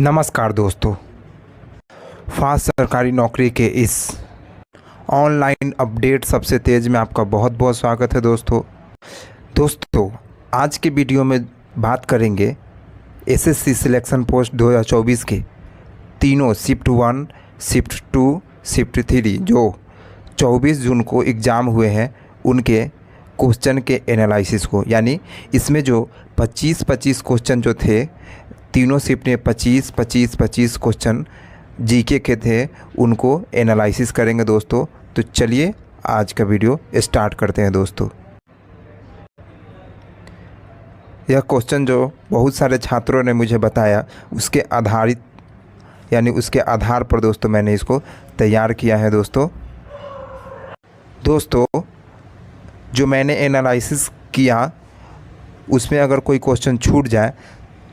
नमस्कार दोस्तों, फास्ट सरकारी नौकरी के इस ऑनलाइन अपडेट सबसे तेज़ में आपका बहुत बहुत स्वागत है। दोस्तों आज के वीडियो में बात करेंगे एसएससी सिलेक्शन पोस्ट 2024 के तीनों शिफ्ट 1, शिफ्ट 2, शिफ्ट 3 जो 24 जून को एग्ज़ाम हुए हैं उनके क्वेश्चन के एनालिसिस को, यानी इसमें जो 25-25 क्वेश्चन जो थे तीनों शिफ्ट में 25-25 क्वेश्चन जीके के थे, उनको एनालिसिस करेंगे दोस्तों। तो चलिए आज का वीडियो स्टार्ट करते हैं दोस्तों। यह क्वेश्चन जो बहुत सारे छात्रों ने मुझे बताया उसके आधारित यानी उसके आधार पर दोस्तों मैंने इसको तैयार किया है दोस्तों। जो मैंने एनालिसिस किया उसमें अगर कोई क्वेश्चन छूट जाए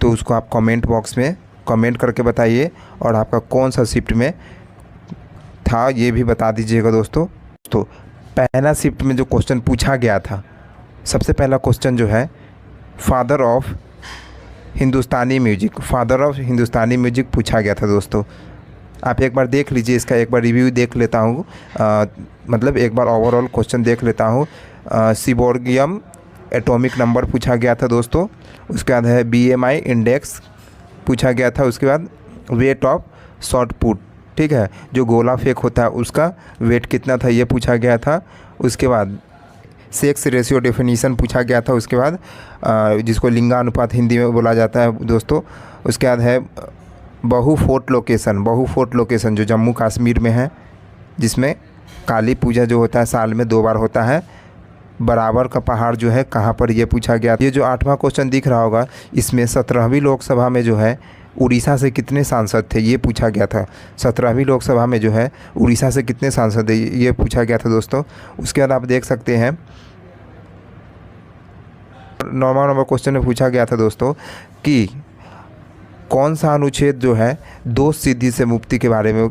तो उसको आप कमेंट बॉक्स में कमेंट करके बताइए और आपका कौन सा शिफ्ट में था ये भी बता दीजिएगा दोस्तों। तो पहला शिफ्ट में जो क्वेश्चन पूछा गया था, सबसे पहला क्वेश्चन जो है फादर ऑफ हिंदुस्तानी म्यूजिक पूछा गया था दोस्तों। आप एक बार देख लीजिए, इसका एक बार रिव्यू देख लेता हूँ, मतलब एक बार ओवरऑल क्वेश्चन देख लेता हूँ। सीबोर्गियम एटॉमिक नंबर पूछा गया था दोस्तों। उसके बाद है बीएमआई इंडेक्स पूछा गया था। उसके बाद वेट ऑफ शॉट पुट, ठीक है, जो गोला फेंक होता है उसका वेट कितना था ये पूछा गया था। उसके बाद सेक्स रेशियो डेफिनीशन पूछा गया था। उसके बाद जिसको लिंगानुपात हिंदी में बोला जाता है दोस्तों। उसके बाद है बहु फोर्ट लोकेशन जो जम्मू कश्मीर में है, जिसमें काली पूजा जो होता है साल में 2 बार होता है। बराबर का पहाड़ जो है कहाँ पर ये पूछा गया। ये जो 8वां क्वेश्चन दिख रहा होगा, इसमें 17वीं लोकसभा में जो है उड़ीसा से कितने सांसद थे ये पूछा गया था। 17वीं लोकसभा में जो है उड़ीसा से कितने सांसद थे ये पूछा गया था दोस्तों। उसके बाद आप देख सकते हैं 9वां नंबर क्वेश्चन में पूछा गया था दोस्तों कि कौन सा अनुच्छेद जो है दोष सिद्धि से मुक्ति के बारे में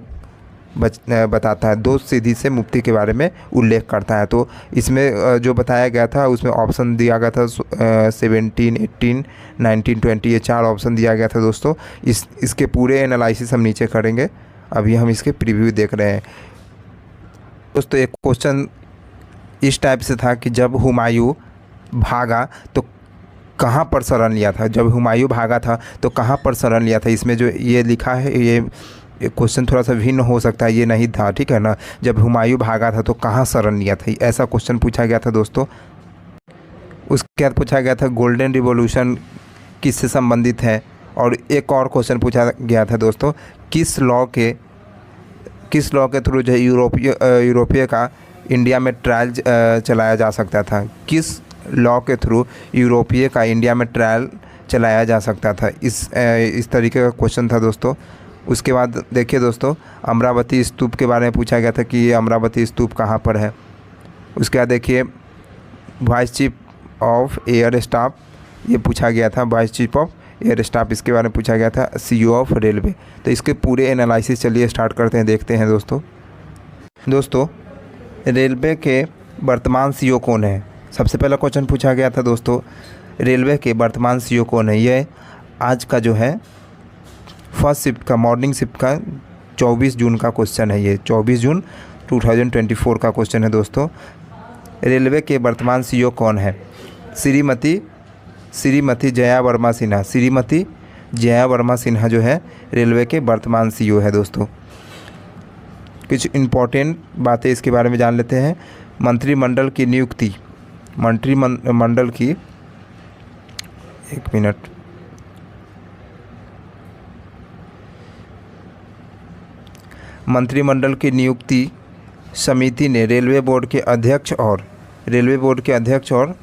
बताता है, दोष सिद्धि से मुक्ति के बारे में उल्लेख करता है। तो इसमें जो बताया गया था उसमें ऑप्शन दिया गया था 17, 18, 19, 20, ये 4 ऑप्शन दिया गया था दोस्तों। इसके पूरे एनालिसिस हम नीचे करेंगे, अभी हम इसके प्रीव्यू देख रहे हैं दोस्तों। एक क्वेश्चन इस टाइप से था कि जब हुमायूं भागा तो कहाँ पर शरण लिया था, इसमें जो ये लिखा है ये क्वेश्चन थोड़ा सा भिन्न हो सकता है, ये नहीं था, ठीक है ना। जब हुमायूं भागा था तो कहाँ शरण लिया था, ऐसा क्वेश्चन पूछा गया था दोस्तों। उसके बाद पूछा गया था गोल्डन रिवॉल्यूशन किससे संबंधित है। और एक और क्वेश्चन पूछा गया था दोस्तों, किस लॉ के थ्रू जो यूरोपीय का इंडिया में ट्रायल चलाया जा सकता था। किस लॉ के थ्रू यूरोपीय का इंडिया में ट्रायल चलाया जा सकता था, इस तरीके का क्वेश्चन था दोस्तों। उसके बाद देखिए दोस्तों, अमरावती स्तूप के बारे में पूछा गया था कि ये अमरावती स्तूप कहाँ पर है। उसके बाद देखिए vice chief of air staff ये पूछा गया था, vice chief of air staff इसके बारे में पूछा गया था। CEO of railway. तो इसके पूरे एनालिसिस चलिए स्टार्ट करते हैं, देखते हैं दोस्तों रेलवे के वर्तमान सीईओ कौन है। सबसे पहला क्वेश्चन पूछा गया था दोस्तों, रेलवे के वर्तमान सीईओ कौन है। ये आज का जो है फर्स्ट शिफ्ट का मॉर्निंग शिफ्ट का 24 जून का क्वेश्चन है। ये 24 जून 2024 का क्वेश्चन है दोस्तों। रेलवे के वर्तमान सीईओ कौन है। श्रीमती जया वर्मा सिन्हा जो है रेलवे के वर्तमान सीईओ है दोस्तों। कुछ इम्पोर्टेंट बातें इसके बारे में जान लेते हैं। मंत्रिमंडल की नियुक्ति, मंत्रिमंडल की, एक मिनट, मंत्रिमंडल की नियुक्ति समिति ने रेलवे बोर्ड के अध्यक्ष और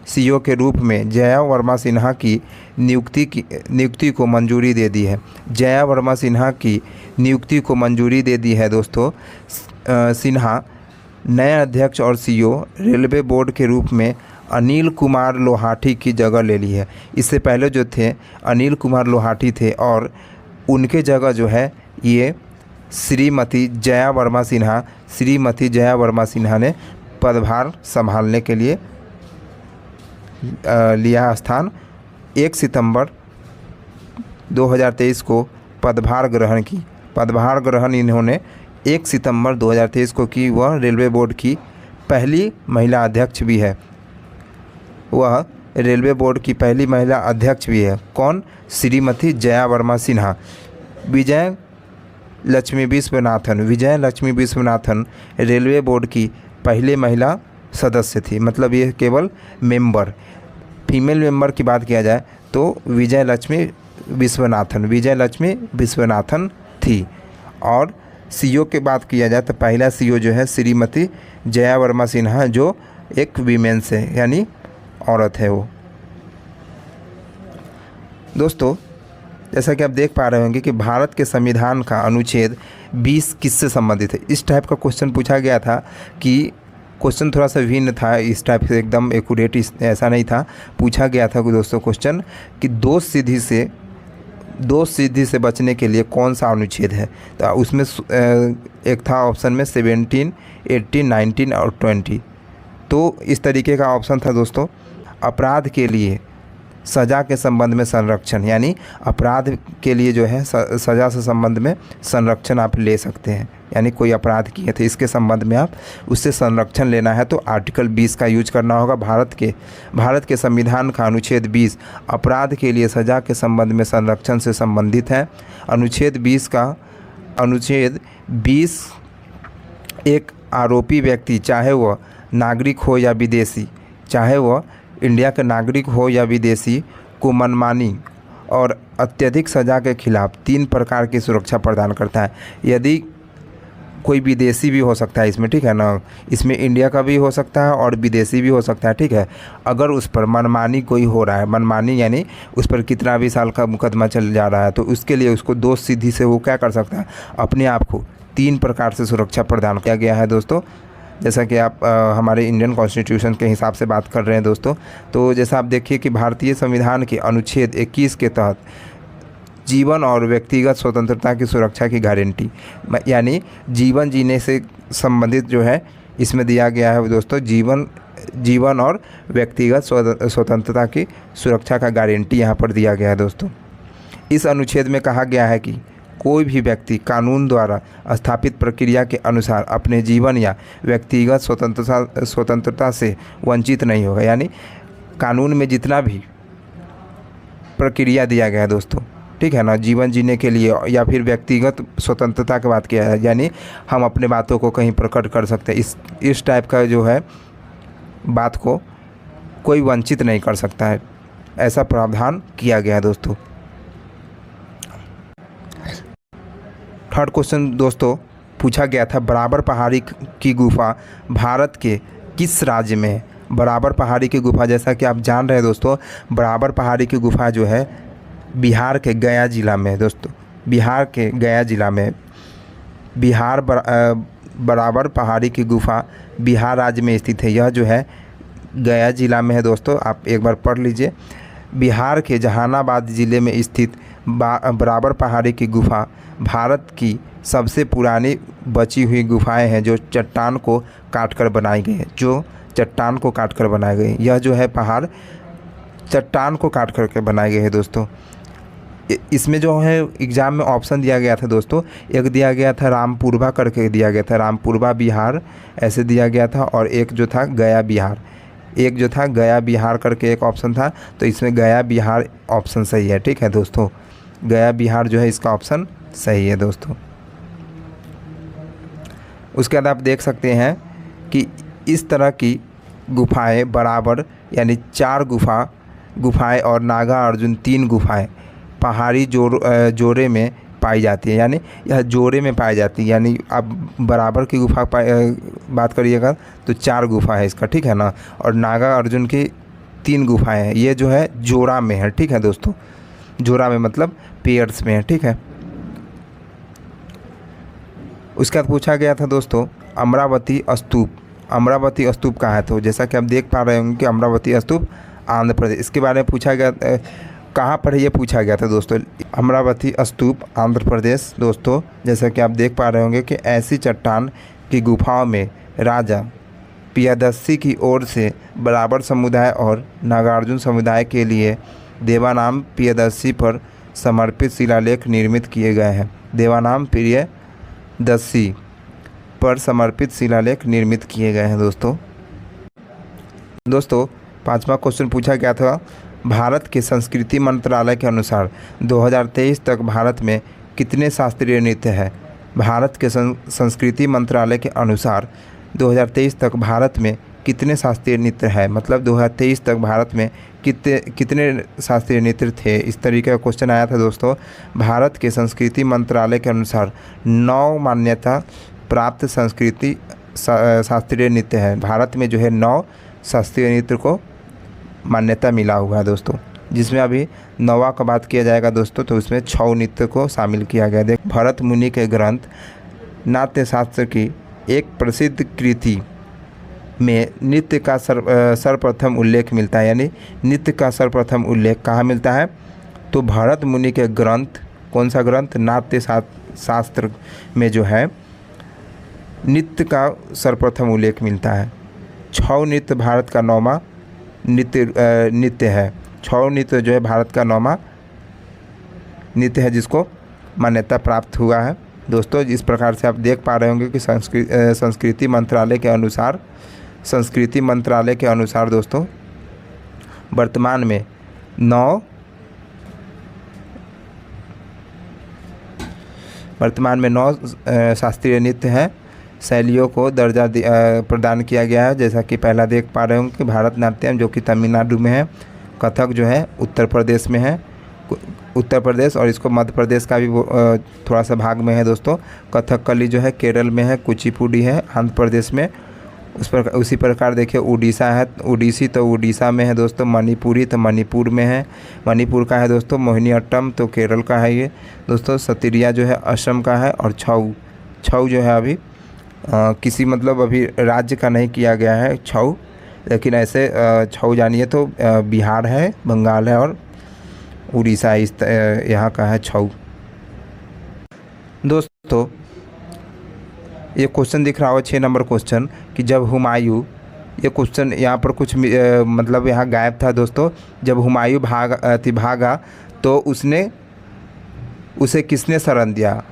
सीईओ के रूप में जया वर्मा सिन्हा की नियुक्ति को मंजूरी दे दी है। जया वर्मा सिन्हा की नियुक्ति को मंजूरी दे दी है दोस्तों। सिन्हा नए अध्यक्ष और सीईओ रेलवे बोर्ड के रूप में अनिल कुमार लोहाटी की जगह ले ली है। इससे पहले जो थे अनिल कुमार लोहाटी थे और उनके जगह जो है ये श्रीमती जया वर्मा सिन्हा ने पदभार संभालने के लिए लिया स्थान। 1 सितंबर 2023 को पदभार ग्रहण इन्होंने 1 सितंबर 2023 को की। वह रेलवे बोर्ड की पहली महिला अध्यक्ष भी है। वह रेलवे बोर्ड की पहली महिला अध्यक्ष भी है। कौन? श्रीमती जया वर्मा सिन्हा। विजय लक्ष्मी विश्वनाथन रेलवे बोर्ड की पहली महिला सदस्य थी। मतलब ये केवल मेंबर, फीमेल मेंबर की बात किया जाए तो विजय लक्ष्मी विश्वनाथन थी। और सीईओ की बात किया जाए तो पहला सीईओ जो है श्रीमती जया वर्मा सिन्हा, जो एक वीमेंस है, यानी औरत है वो। दोस्तों, जैसा कि आप देख पा रहे होंगे कि भारत के संविधान का अनुच्छेद 20 किससे संबंधित है। इस टाइप का क्वेश्चन पूछा गया था कि क्वेश्चन थोड़ा सा भिन्न था, इस टाइप से एकदम एक्यूरेट ऐसा नहीं था। पूछा गया था दोस्तों क्वेश्चन कि दोष सिद्धि से बचने के लिए कौन सा अनुच्छेद है। तो उसमें एक था ऑप्शन में 17, 18, 19 और 20। तो इस तरीके का ऑप्शन था दोस्तों। अपराध के लिए सज़ा के संबंध में संरक्षण, यानी अपराध के लिए जो है सज़ा से संबंध में संरक्षण आप ले सकते हैं। यानी कोई अपराध किए थे, इसके संबंध में आप उससे संरक्षण लेना है तो आर्टिकल 20 का यूज करना होगा। भारत के संविधान का अनुच्छेद 20 अपराध के लिए सज़ा के संबंध में संरक्षण से संबंधित है। अनुच्छेद 20 एक आरोपी व्यक्ति, चाहे वह नागरिक हो या विदेशी, चाहे वह इंडिया के नागरिक हो या विदेशी, को मनमानी और अत्यधिक सज़ा के खिलाफ 3 प्रकार की सुरक्षा प्रदान करता है। यदि कोई विदेशी भी हो सकता है इसमें, ठीक है ना, इसमें इंडिया का भी हो सकता है और विदेशी भी हो सकता है, ठीक है। अगर उस पर मनमानी कोई हो रहा है, मनमानी यानी उस पर कितना भी साल का मुकदमा चल जा रहा है, तो उसके लिए उसको दोष सिद्धि से वो क्या कर सकता है, अपने आप को 3 प्रकार से सुरक्षा प्रदान किया गया है दोस्तों। जैसा कि आप हमारे इंडियन कॉन्स्टिट्यूशन के हिसाब से बात कर रहे हैं दोस्तों। तो जैसा आप देखिए कि भारतीय संविधान के अनुच्छेद 21 के तहत जीवन और व्यक्तिगत स्वतंत्रता की सुरक्षा की गारंटी, यानी जीवन जीने से संबंधित जो है इसमें दिया गया है दोस्तों, जीवन और व्यक्तिगत स्वतंत्रता की सुरक्षा का गारंटी यहाँ पर दिया गया है दोस्तों। इस अनुच्छेद में कहा गया है कि कोई भी व्यक्ति कानून द्वारा स्थापित प्रक्रिया के अनुसार अपने जीवन या व्यक्तिगत स्वतंत्रता से वंचित नहीं होगा। यानी कानून में जितना भी प्रक्रिया दिया गया है दोस्तों, ठीक है ना, जीवन जीने के लिए या फिर व्यक्तिगत स्वतंत्रता की बात किया है, यानी हम अपने बातों को कहीं प्रकट कर सकते हैं। इस टाइप का जो है बात को कोई वंचित नहीं कर सकता है, ऐसा प्रावधान किया गया है दोस्तों। थर्ड क्वेश्चन दोस्तों पूछा गया था, बराबर पहाड़ी की गुफा भारत के किस राज्य में है। बराबर पहाड़ी की गुफा, जैसा कि आप जान रहे हैं दोस्तों, बराबर पहाड़ी की गुफा जो है बिहार के गया ज़िला में है दोस्तों। बिहार के गया ज़िला में बराबर पहाड़ी की गुफा बिहार राज्य में स्थित है। यह जो है गया ज़िला में है दोस्तों, आप एक बार पढ़ लीजिए। बिहार के जहानाबाद ज़िले में स्थित बराबर पहाड़ी की गुफा भारत की सबसे पुरानी बची हुई गुफाएं हैं जो चट्टान को काटकर बनाई गई है। यह जो है पहाड़ चट्टान को काट करके बनाए गए हैं दोस्तों। इसमें जो है एग्ज़ाम में ऑप्शन दिया गया था दोस्तों, एक दिया गया था रामपुरवा करके दिया गया था, रामपुरवा बिहार ऐसे दिया गया था, और एक जो था गया बिहार करके एक ऑप्शन था। तो इसमें गया बिहार ऑप्शन सही है, ठीक है दोस्तों। गया बिहार जो है इसका ऑप्शन सही है दोस्तों। उसके बाद आप देख सकते हैं कि इस तरह की गुफाएं बराबर यानी 4 गुफाएं और नागा अर्जुन 3 गुफाएं पहाड़ी जोड़े में पाई जाती है। यानी यह जोड़े में पाई जाती है, यानी आप बराबर की गुफा बात करिएगा तो 4 गुफा है इसका, ठीक है ना, और नागा अर्जुन की 3 गुफाएं हैं। ये जो है जोड़ा में है, ठीक है दोस्तों। जोड़ा में मतलब पेयर्स में है, ठीक है। उसके बाद पूछा गया था दोस्तों अमरावती स्तूप कहाँ है। तो जैसा कि आप देख पा रहे होंगे कि अमरावती स्तूप आंध्र प्रदेश, इसके बारे में पूछा गया, कहाँ पर है ये पूछा गया था दोस्तों। अमरावती स्तूप आंध्र प्रदेश दोस्तों। जैसा कि आप देख पा रहे होंगे कि ऐसी चट्टान की गुफाओं में राजा पियादस्सी की ओर से बराबर समुदाय और नागार्जुन समुदाय के लिए देवानाम पियादस्सी पर समर्पित शिलालेख निर्मित किए गए हैं? देवानाम प्रियदर्शी पर समर्पित शिलालेख निर्मित किए गए हैं दोस्तों। दोस्तों 5वां क्वेश्चन पूछा गया था, भारत के संस्कृति मंत्रालय के अनुसार 2023 तक भारत में कितने शास्त्रीय नृत्य हैं? भारत के संस्कृति मंत्रालय के अनुसार 2023 तक भारत में कितने शास्त्रीय नृत्य है, मतलब 2023 तक भारत में कितने शास्त्रीय नृत्य थे, इस तरीके का क्वेश्चन आया था दोस्तों। भारत के संस्कृति मंत्रालय के अनुसार 9 मान्यता प्राप्त संस्कृति शास्त्रीय नृत्य है। भारत में जो है 9 शास्त्रीय नृत्य को मान्यता मिला हुआ है दोस्तों, जिसमें अभी 9वां का बात किया जाएगा दोस्तों, तो उसमें छऊ नृत्य को शामिल किया गया। देख, भरत मुनि के ग्रंथ नाट्य शास्त्र की एक प्रसिद्ध कृति में नृत्य का सर्वप्रथम उल्लेख मिलता है, यानी नृत्य का सर्वप्रथम उल्लेख कहाँ मिलता है? तो भरत मुनि के ग्रंथ, कौन सा ग्रंथ? नाट्य शास्त्र में जो है नृत्य का सर्वप्रथम उल्लेख मिलता है। छऊ नृत्य भारत का 9वां नृत्य है। छऊ नृत्य जो है भारत का 9वां नृत्य है जिसको मान्यता प्राप्त हुआ है दोस्तों। इस प्रकार से आप देख पा रहे होंगे कि संस्कृति मंत्रालय के अनुसार दोस्तों वर्तमान में 9 शास्त्रीय नृत्य हैं। शैलियों को दर्जा प्रदान किया गया है, जैसा कि पहला देख पा रहे होंगे कि भारतनाट्यम जो कि तमिलनाडु में है, कथक जो है उत्तर प्रदेश में है, उत्तर प्रदेश और इसको मध्य प्रदेश का भी थोड़ा सा भाग में है दोस्तों। कथकली जो है केरल में है, कुचिपुड़ी है आंध्र प्रदेश में, उसी प्रकार देखिए उड़ीसा है, उड़ीसी तो उड़ीसा में है दोस्तों, मणिपुरी तो मणिपुर में है, मणिपुर का है दोस्तों, मोहिनीअट्टम तो केरल का है ये दोस्तों, सतीरिया जो है असम का है, और छऊ जो है अभी किसी मतलब अभी राज्य का नहीं किया गया है छऊ, लेकिन ऐसे छऊ जानिए तो बिहार है, बंगाल है और उड़ीसा इस यहाँ का है छऊ दोस्तों। ये क्वेश्चन दिख रहा हो 6 नंबर क्वेश्चन कि जब हुमायूं, ये क्वेश्चन यहाँ पर कुछ मतलब यहाँ गायब था दोस्तों। जब हुमायूं भागा तो उसे किसने शरण दिया?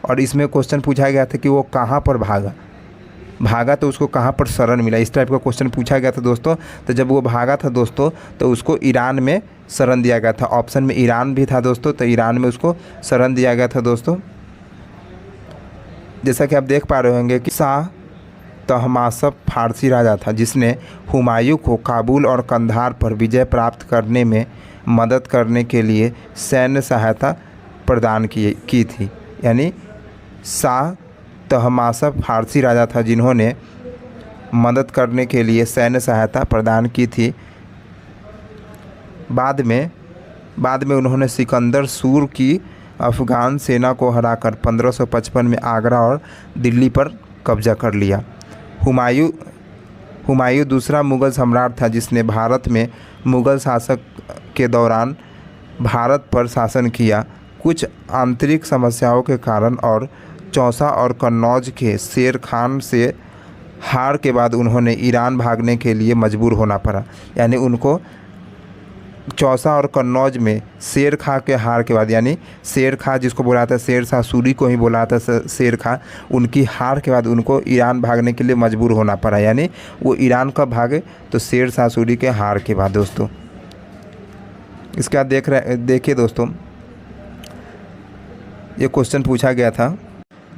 और इसमें क्वेश्चन पूछा गया था कि वो कहाँ पर भागा तो उसको कहाँ पर शरण मिला, इस टाइप का क्वेश्चन पूछा गया था दोस्तों। तो जब वो भागा था दोस्तों तो उसको ईरान में शरण दिया गया था। ऑप्शन में ईरान भी था दोस्तों, तो ईरान में उसको शरण दिया गया था दोस्तों। जैसा कि आप देख पा रहे होंगे कि शाह तहमासप फारसी राजा था जिसने हुमायूं को काबुल और कंधार पर विजय प्राप्त करने में मदद करने के लिए सैन्य सहायता प्रदान की थी। यानी शाह तहमासप फारसी राजा था जिन्होंने मदद करने के लिए सैन्य सहायता प्रदान की थी। बाद में उन्होंने सिकंदर सूर की अफ़गान सेना को हराकर 1555 में आगरा और दिल्ली पर कब्जा कर लिया। हुमायूं दूसरा मुग़ल सम्राट था जिसने भारत में मुग़ल शासक के दौरान भारत पर शासन किया। कुछ आंतरिक समस्याओं के कारण और चौसा और कन्नौज के शेर खान से हार के बाद उन्होंने ईरान भागने के लिए मजबूर होना पड़ा। यानी उनको चौसा और कन्नौज में शेर खां के हार के बाद, यानी शेर खां जिसको बोला था शेर शाह सूरी को ही बोला था शेर खां, उनकी हार के बाद उनको ईरान भागने के लिए मजबूर होना पड़ा। यानी वो ईरान कब भागे? तो शेर शाह सूरी के हार के बाद दोस्तों। इसके बाद देखिए दोस्तों, ये क्वेश्चन पूछा गया था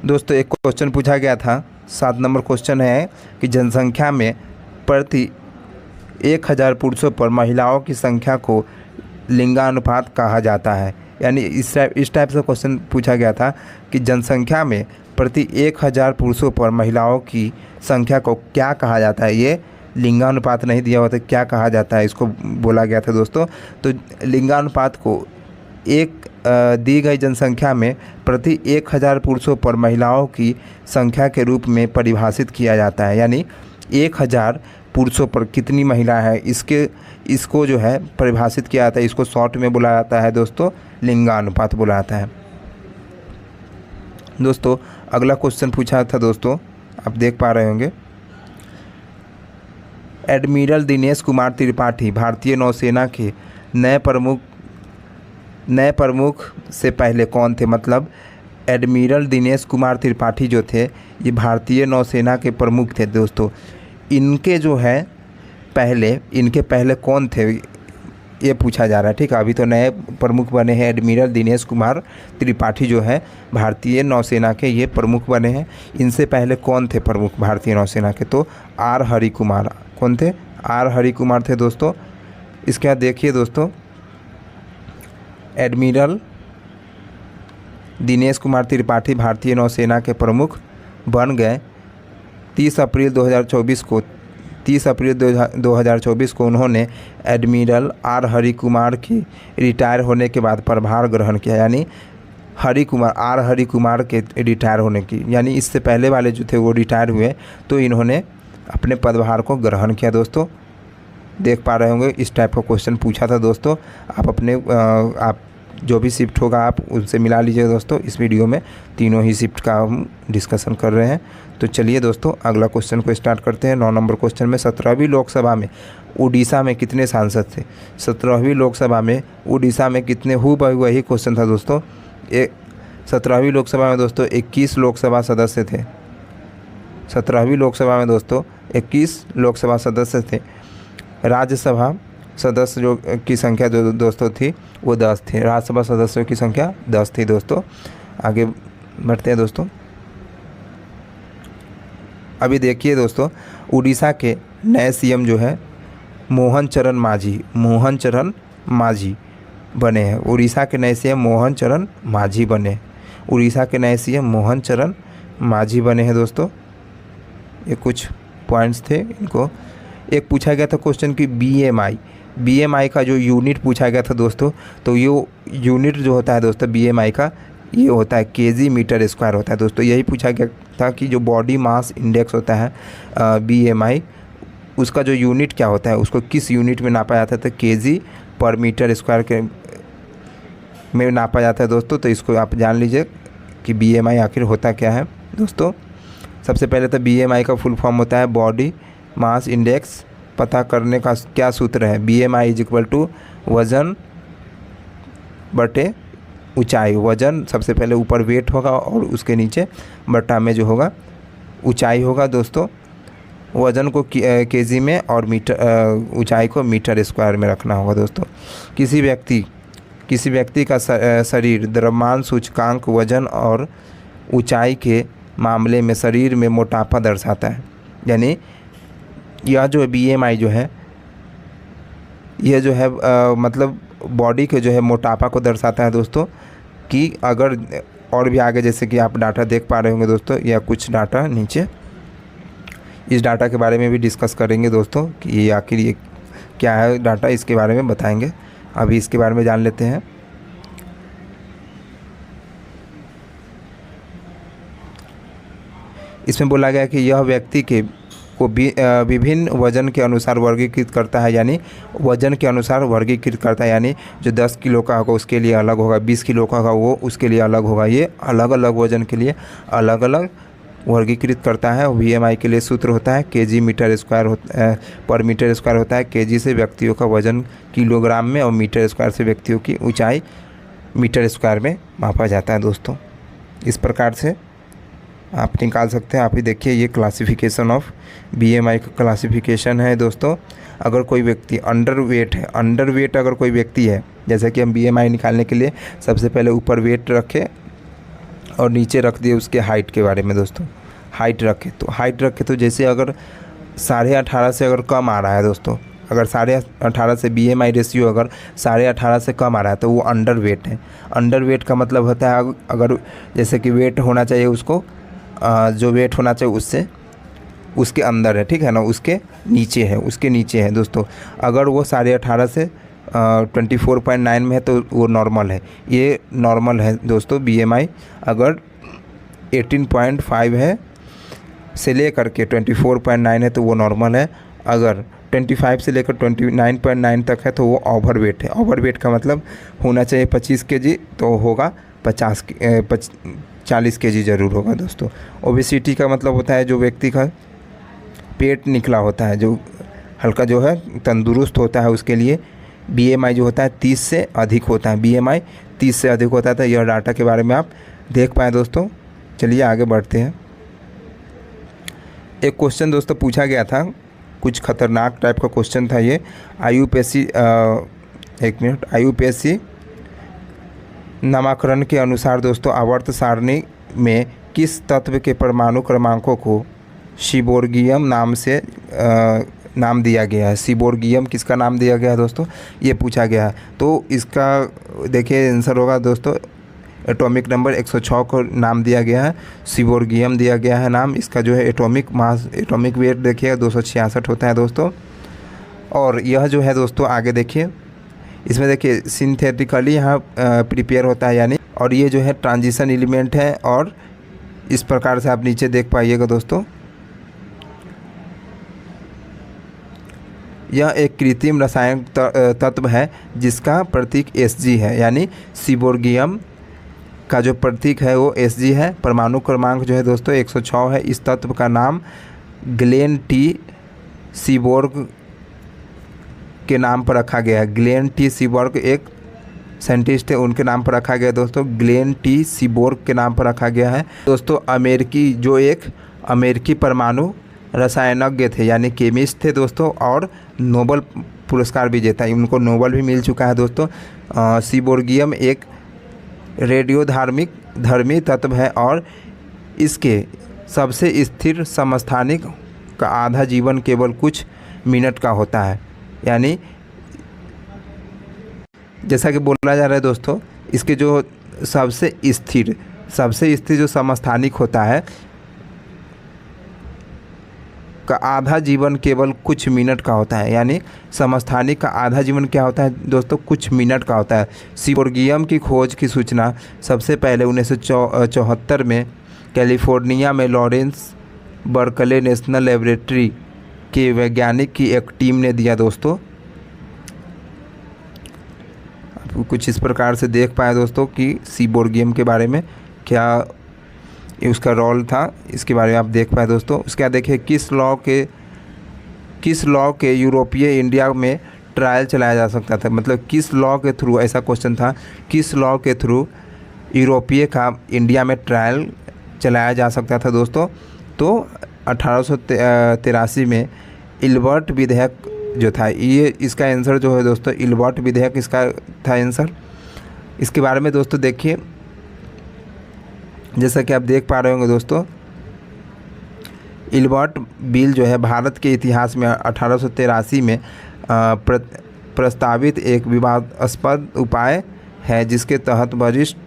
दोस्तों, एक क्वेश्चन पूछा गया था 7 नंबर क्वेश्चन है कि जनसंख्या में प्रति 1000 पुरुषों पर महिलाओं की संख्या को लिंगानुपात कहा जाता है। यानी इस टाइप से क्वेश्चन पूछा गया था कि जनसंख्या में प्रति 1000 पुरुषों पर महिलाओं की संख्या को क्या कहा जाता है। ये लिंगानुपात नहीं दिया हुआ था, क्या कहा जाता है इसको बोला गया था दोस्तों। तो लिंगानुपात को एक दी गई जनसंख्या में प्रति 1000 पुरुषों पर महिलाओं की संख्या के रूप में परिभाषित किया जाता है। यानी 1000 पुरुषों पर कितनी महिला है इसको जो है परिभाषित किया जाता है। इसको शॉर्ट में बोला जाता है दोस्तों लिंगानुपात बोला जाता है दोस्तों। अगला क्वेश्चन पूछा था दोस्तों, आप देख पा रहे होंगे, एडमिरल दिनेश कुमार त्रिपाठी भारतीय नौसेना के नए प्रमुख नए प्रमुख से पहले कौन थे, मतलब एडमिरल दिनेश कुमार त्रिपाठी जो थे ये भारतीय नौसेना के प्रमुख थे दोस्तों। इनके पहले कौन थे ये पूछा जा रहा है, ठीक है। अभी तो नए प्रमुख बने हैं एडमिरल दिनेश कुमार त्रिपाठी जो है भारतीय नौसेना के ये प्रमुख बने हैं। इनसे पहले कौन थे प्रमुख भारतीय नौसेना के, तो आर हरि कुमार। कौन थे, आर हरि कुमार थे दोस्तों। इसके बाद देखिए दोस्तों, एडमिरल दिनेश कुमार त्रिपाठी भारतीय नौसेना के प्रमुख बन गए 30 अप्रैल 2024 को उन्होंने एडमिरल आर हरि कुमार की रिटायर होने के बाद प्रभार ग्रहण किया। यानी आर हरि कुमार के रिटायर होने की, यानी इससे पहले वाले जो थे वो रिटायर हुए तो इन्होंने अपने पदभार को ग्रहण किया। दोस्तों देख पा रहे होंगे इस टाइप का क्वेश्चन पूछा था दोस्तों। आप जो भी शिफ्ट होगा आप उनसे मिला लीजिए दोस्तों। इस वीडियो में तीनों ही शिफ्ट का हम डिस्कशन कर रहे हैं। तो चलिए दोस्तों अगला क्वेश्चन को स्टार्ट करते हैं। 9 नंबर क्वेश्चन में 17वीं लोकसभा में उड़ीसा में कितने सांसद थे। 17वीं लोकसभा में उड़ीसा में कितने, वही क्वेश्चन था दोस्तों। 17वीं लोकसभा में दोस्तों 21 लोकसभा सदस्य थे। 17वीं लोकसभा में दोस्तों 21 लोकसभा सदस्य थे। राज्यसभा सदस्य जो की संख्या जो दोस्तों थी वो 10 थी। राज्यसभा सदस्यों की संख्या 10 थी दोस्तों। आगे बढ़ते हैं दोस्तों। अभी देखिए दोस्तों, उड़ीसा के नए सीएम जो है मोहन चरण मांझी बने हैं। उड़ीसा के नए सीएम मोहन चरण मांझी बने हैं दोस्तों। ये कुछ पॉइंट्स थे इनको। एक पूछा गया था क्वेश्चन कि बीएमआई का जो यूनिट पूछा गया था दोस्तों, तो ये यूनिट जो होता है दोस्तों बीएमआई का ये होता है केजी मीटर स्क्वायर होता है दोस्तों। यही पूछा गया था कि जो बॉडी मास इंडेक्स होता है बीएमआई, उसका जो यूनिट क्या होता है, उसको किस यूनिट में नापा जाता है, तो केजी पर मीटर स्क्वायर के में नापा जाता है दोस्तों। तो इसको आप जान लीजिए कि बीएमआई आखिर होता क्या है दोस्तों। सबसे पहले तो बीएमआई का फुल फॉर्म होता है बॉडी मास इंडेक्स। पता करने का क्या सूत्र है, BMI = वज़न बटे ऊंचाई। वज़न सबसे पहले ऊपर वेट होगा और उसके नीचे बटा में जो होगा ऊंचाई होगा दोस्तों। वज़न को केजी में और ऊंचाई को मीटर स्क्वायर में रखना होगा दोस्तों। किसी व्यक्ति का शरीर द्रव्यमान सूचकांक वज़न और ऊंचाई के मामले में शरीर में मोटापा दर्शाता है। यानी यह जो BMI जो है यह जो है मतलब बॉडी के जो है मोटापा को दर्शाता है दोस्तों। कि अगर और भी आगे जैसे कि आप डाटा देख पा रहे होंगे दोस्तों, या कुछ डाटा नीचे, इस डाटा के बारे में भी डिस्कस करेंगे दोस्तों कि ये आखिर ये क्या है डाटा, इसके बारे में बताएंगे। अभी इसके बारे में जान लेते हैं। इसमें बोला गया कि यह व्यक्ति को विभिन्न वजन के अनुसार वर्गीकृत करता है। यानी वजन के अनुसार वर्गीकृत करता है। यानी जो 10 किलो का होगा उसके लिए अलग होगा, 20 किलो का होगा वो उसके लिए अलग होगा। ये अलग अलग वजन के लिए अलग अलग वर्गीकृत करता है। BMI के लिए सूत्र होता है केजी मीटर स्क्वायर पर मीटर स्क्वायर होता है। केजी से व्यक्तियों का वजन किलोग्राम में और मीटर स्क्वायर से व्यक्तियों की ऊंचाई मीटर स्क्वायर में मापा जाता है दोस्तों। इस प्रकार से आप निकाल सकते हैं। आप ही देखिए ये क्लासिफिकेशन ऑफ BMI का क्लासिफिकेशन है दोस्तों। अगर कोई व्यक्ति अंडरवेट अगर कोई व्यक्ति है, जैसे कि हम BMI निकालने के लिए सबसे पहले ऊपर वेट रखें और नीचे रख दिए उसके हाइट के बारे में दोस्तों। हाइट रखे तो जैसे अगर 18.5 से अगर कम आ रहा है दोस्तों, अगर 18.5 से BMI रेशियो अगर 18.5 से कम आ रहा है तो वो अंडरवेट है। अंडरवेट का मतलब होता है अगर जैसे कि वेट होना चाहिए उसको जो वेट होना चाहिए उससे उसके अंदर है, ठीक है ना, उसके नीचे है दोस्तों। अगर वो 18.5 से 24.9 में है तो वो नॉर्मल है। ये नॉर्मल है दोस्तों। BMI अगर 18.5 है से लेकर के 24.9 है तो वो नॉर्मल है। अगर 25 से लेकर 29.9 तक है तो वो ओवरवेट है। ओवरवेट का मतलब होना चाहिए 25 kg तो होगा 40 kg ज़रूर होगा दोस्तों। ओबेसिटी का मतलब होता है जो व्यक्ति का पेट निकला होता है, जो हल्का जो है तंदुरुस्त होता है, उसके लिए BMI जो होता है 30 से अधिक होता है, BMI 30 से अधिक होता है। तो यह डाटा के बारे में आप देख पाएँ दोस्तों। चलिए आगे बढ़ते हैं। एक क्वेश्चन दोस्तों पूछा गया था, कुछ खतरनाक टाइप का क्वेश्चन था ये। IUPAC एक मिनट, IUPAC नामकरण के अनुसार दोस्तों आवर्त सारणी में किस तत्व के परमाणु क्रमांकों को सीबोर्गियम नाम से नाम दिया गया है? सीबोर्गियम किसका नाम दिया गया है दोस्तों, ये पूछा गया है। तो इसका देखिए आंसर होगा दोस्तों, एटॉमिक नंबर 106 को नाम दिया गया है, सीबोर्गियम दिया गया है नाम। इसका जो है एटॉमिक मास, एटॉमिक वेट देखिएगा 266 होता है दोस्तों। और यह जो है दोस्तों आगे देखिए, इसमें देखिए सिंथेटिकली यहाँ प्रिपेयर होता है यानी, और ये जो है ट्रांजिशन एलिमेंट है। और इस प्रकार से आप नीचे देख पाइएगा दोस्तों, यह एक कृत्रिम रासायनिक तत्व है जिसका प्रतीक Sg है, यानी सीबोर्गियम का जो प्रतीक है वो Sg है। परमाणु क्रमांक जो है दोस्तों 106 है। इस तत्व का नाम ग्लेन टी सीबोर्ग के नाम पर रखा गया है। ग्लेन टी सीबोर्ग एक साइंटिस्ट है, उनके नाम पर रखा गया दोस्तों, ग्लेन टी सीबोर्ग के नाम पर रखा गया है दोस्तों। एक अमेरिकी परमाणु रसायनज्ञ थे यानी केमिस्ट थे दोस्तों, और नोबल पुरस्कार विजेता, उनको नोबल भी मिल चुका है दोस्तों। सीबोर्गियम एक रेडियोधर्मी तत्व है और इसके सबसे स्थिर समस्थानिक का आधा जीवन केवल कुछ मिनट का होता है। यानी जैसा कि बोला जा रहा है दोस्तों, इसके जो सबसे स्थिर जो समस्थानिक होता है का आधा जीवन केवल कुछ मिनट का होता है। यानी समस्थानिक का आधा जीवन क्या होता है दोस्तों, कुछ मिनट का होता है। सीबोर्गियम की खोज की सूचना सबसे पहले 1974 में कैलिफोर्निया में लॉरेंस बर्कले नेशनल लेबोरेटरी के वैज्ञानिक की एक टीम ने दिया दोस्तों। आप कुछ इस प्रकार से देख पाए दोस्तों कि सीबोर्गियम के बारे में क्या उसका रोल था, इसके बारे में आप देख पाए दोस्तों। उसके बाद देखिए किस लॉ के यूरोपीय इंडिया में ट्रायल चलाया जा सकता था, मतलब किस लॉ के थ्रू, ऐसा क्वेश्चन था, किस लॉ के थ्रू यूरोपीय का इंडिया में ट्रायल चलाया जा सकता था दोस्तों। तो 1883 में इल्बर्ट विधेयक जो था, ये इसका आंसर जो है दोस्तों, इल्बर्ट विधेयक इसका था आंसर। इसके बारे में दोस्तों देखिए, जैसा कि आप देख पा रहे होंगे दोस्तों, इल्बर्ट बिल जो है भारत के इतिहास में 1883 में प्रस्तावित एक विवादास्पद उपाय है जिसके तहत वरिष्ठ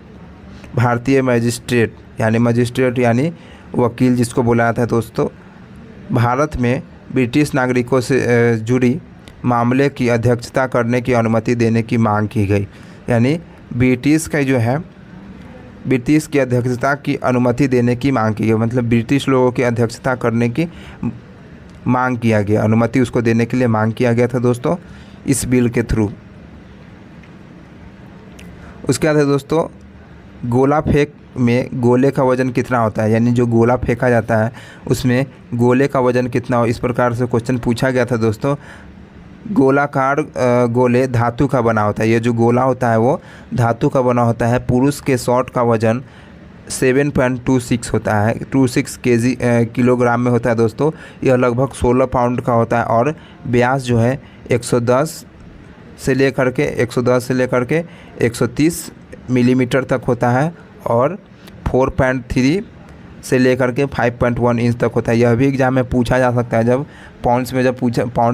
भारतीय मजिस्ट्रेट यानी वकील जिसको बुलाया था दोस्तों, भारत में ब्रिटिश नागरिकों से जुड़ी मामले की अध्यक्षता करने की अनुमति देने की मांग की गई। यानी ब्रिटिश की अध्यक्षता की अनुमति देने की मांग की गई, मतलब ब्रिटिश लोगों की अध्यक्षता करने की मांग किया गया, अनुमति उसको देने के लिए मांग किया गया था दोस्तों इस बिल के थ्रू। उसके बाद है दोस्तों, गोला फेंक में गोले का वज़न कितना होता है, यानी जो गोला फेंका जाता है उसमें गोले का वज़न कितना हो, इस प्रकार से क्वेश्चन पूछा गया था दोस्तों। गोलाकार गोले धातु का बना होता है, ये जो गोला होता है वो धातु का बना होता है। पुरुष के शॉट का वज़न 7.26 होता है, 26 किलोग्राम में होता है दोस्तों। यह लगभग 16 पाउंड का होता है और व्यास जो है 110 से लेकर के 130 मिलीमीटर तक होता है और 4.3 से लेकर के 5.1 इंच तक होता है। यह भी एग्जाम में पूछा जा सकता है, जब पाउंड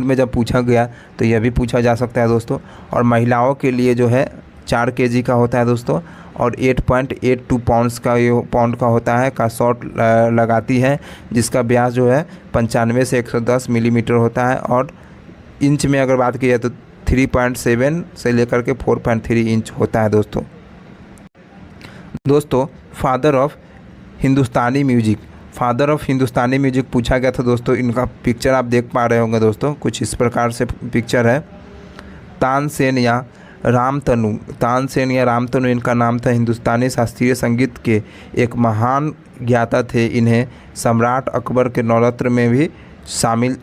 में जब पूछा गया तो यह भी पूछा जा सकता है दोस्तों। और महिलाओं के लिए जो है 4 केजी का होता है दोस्तों, और 8.82 पाउंड का होता है का शॉट लगाती है, जिसका व्यास जो है 95 से 110 मिलीमीटर होता है। और इंच में अगर बात की जाए तो 3.7 से लेकर के 4.3 इंच होता है दोस्तों। फादर ऑफ हिंदुस्तानी म्यूजिक पूछा गया था दोस्तों। इनका पिक्चर आप देख पा रहे होंगे दोस्तों, कुछ इस प्रकार से पिक्चर है। तानसेन या रामतनु इनका नाम था। हिंदुस्तानी शास्त्रीय संगीत के एक महान ज्ञाता थे। इन्हें सम्राट अकबर के नवरत्न में भी शामिल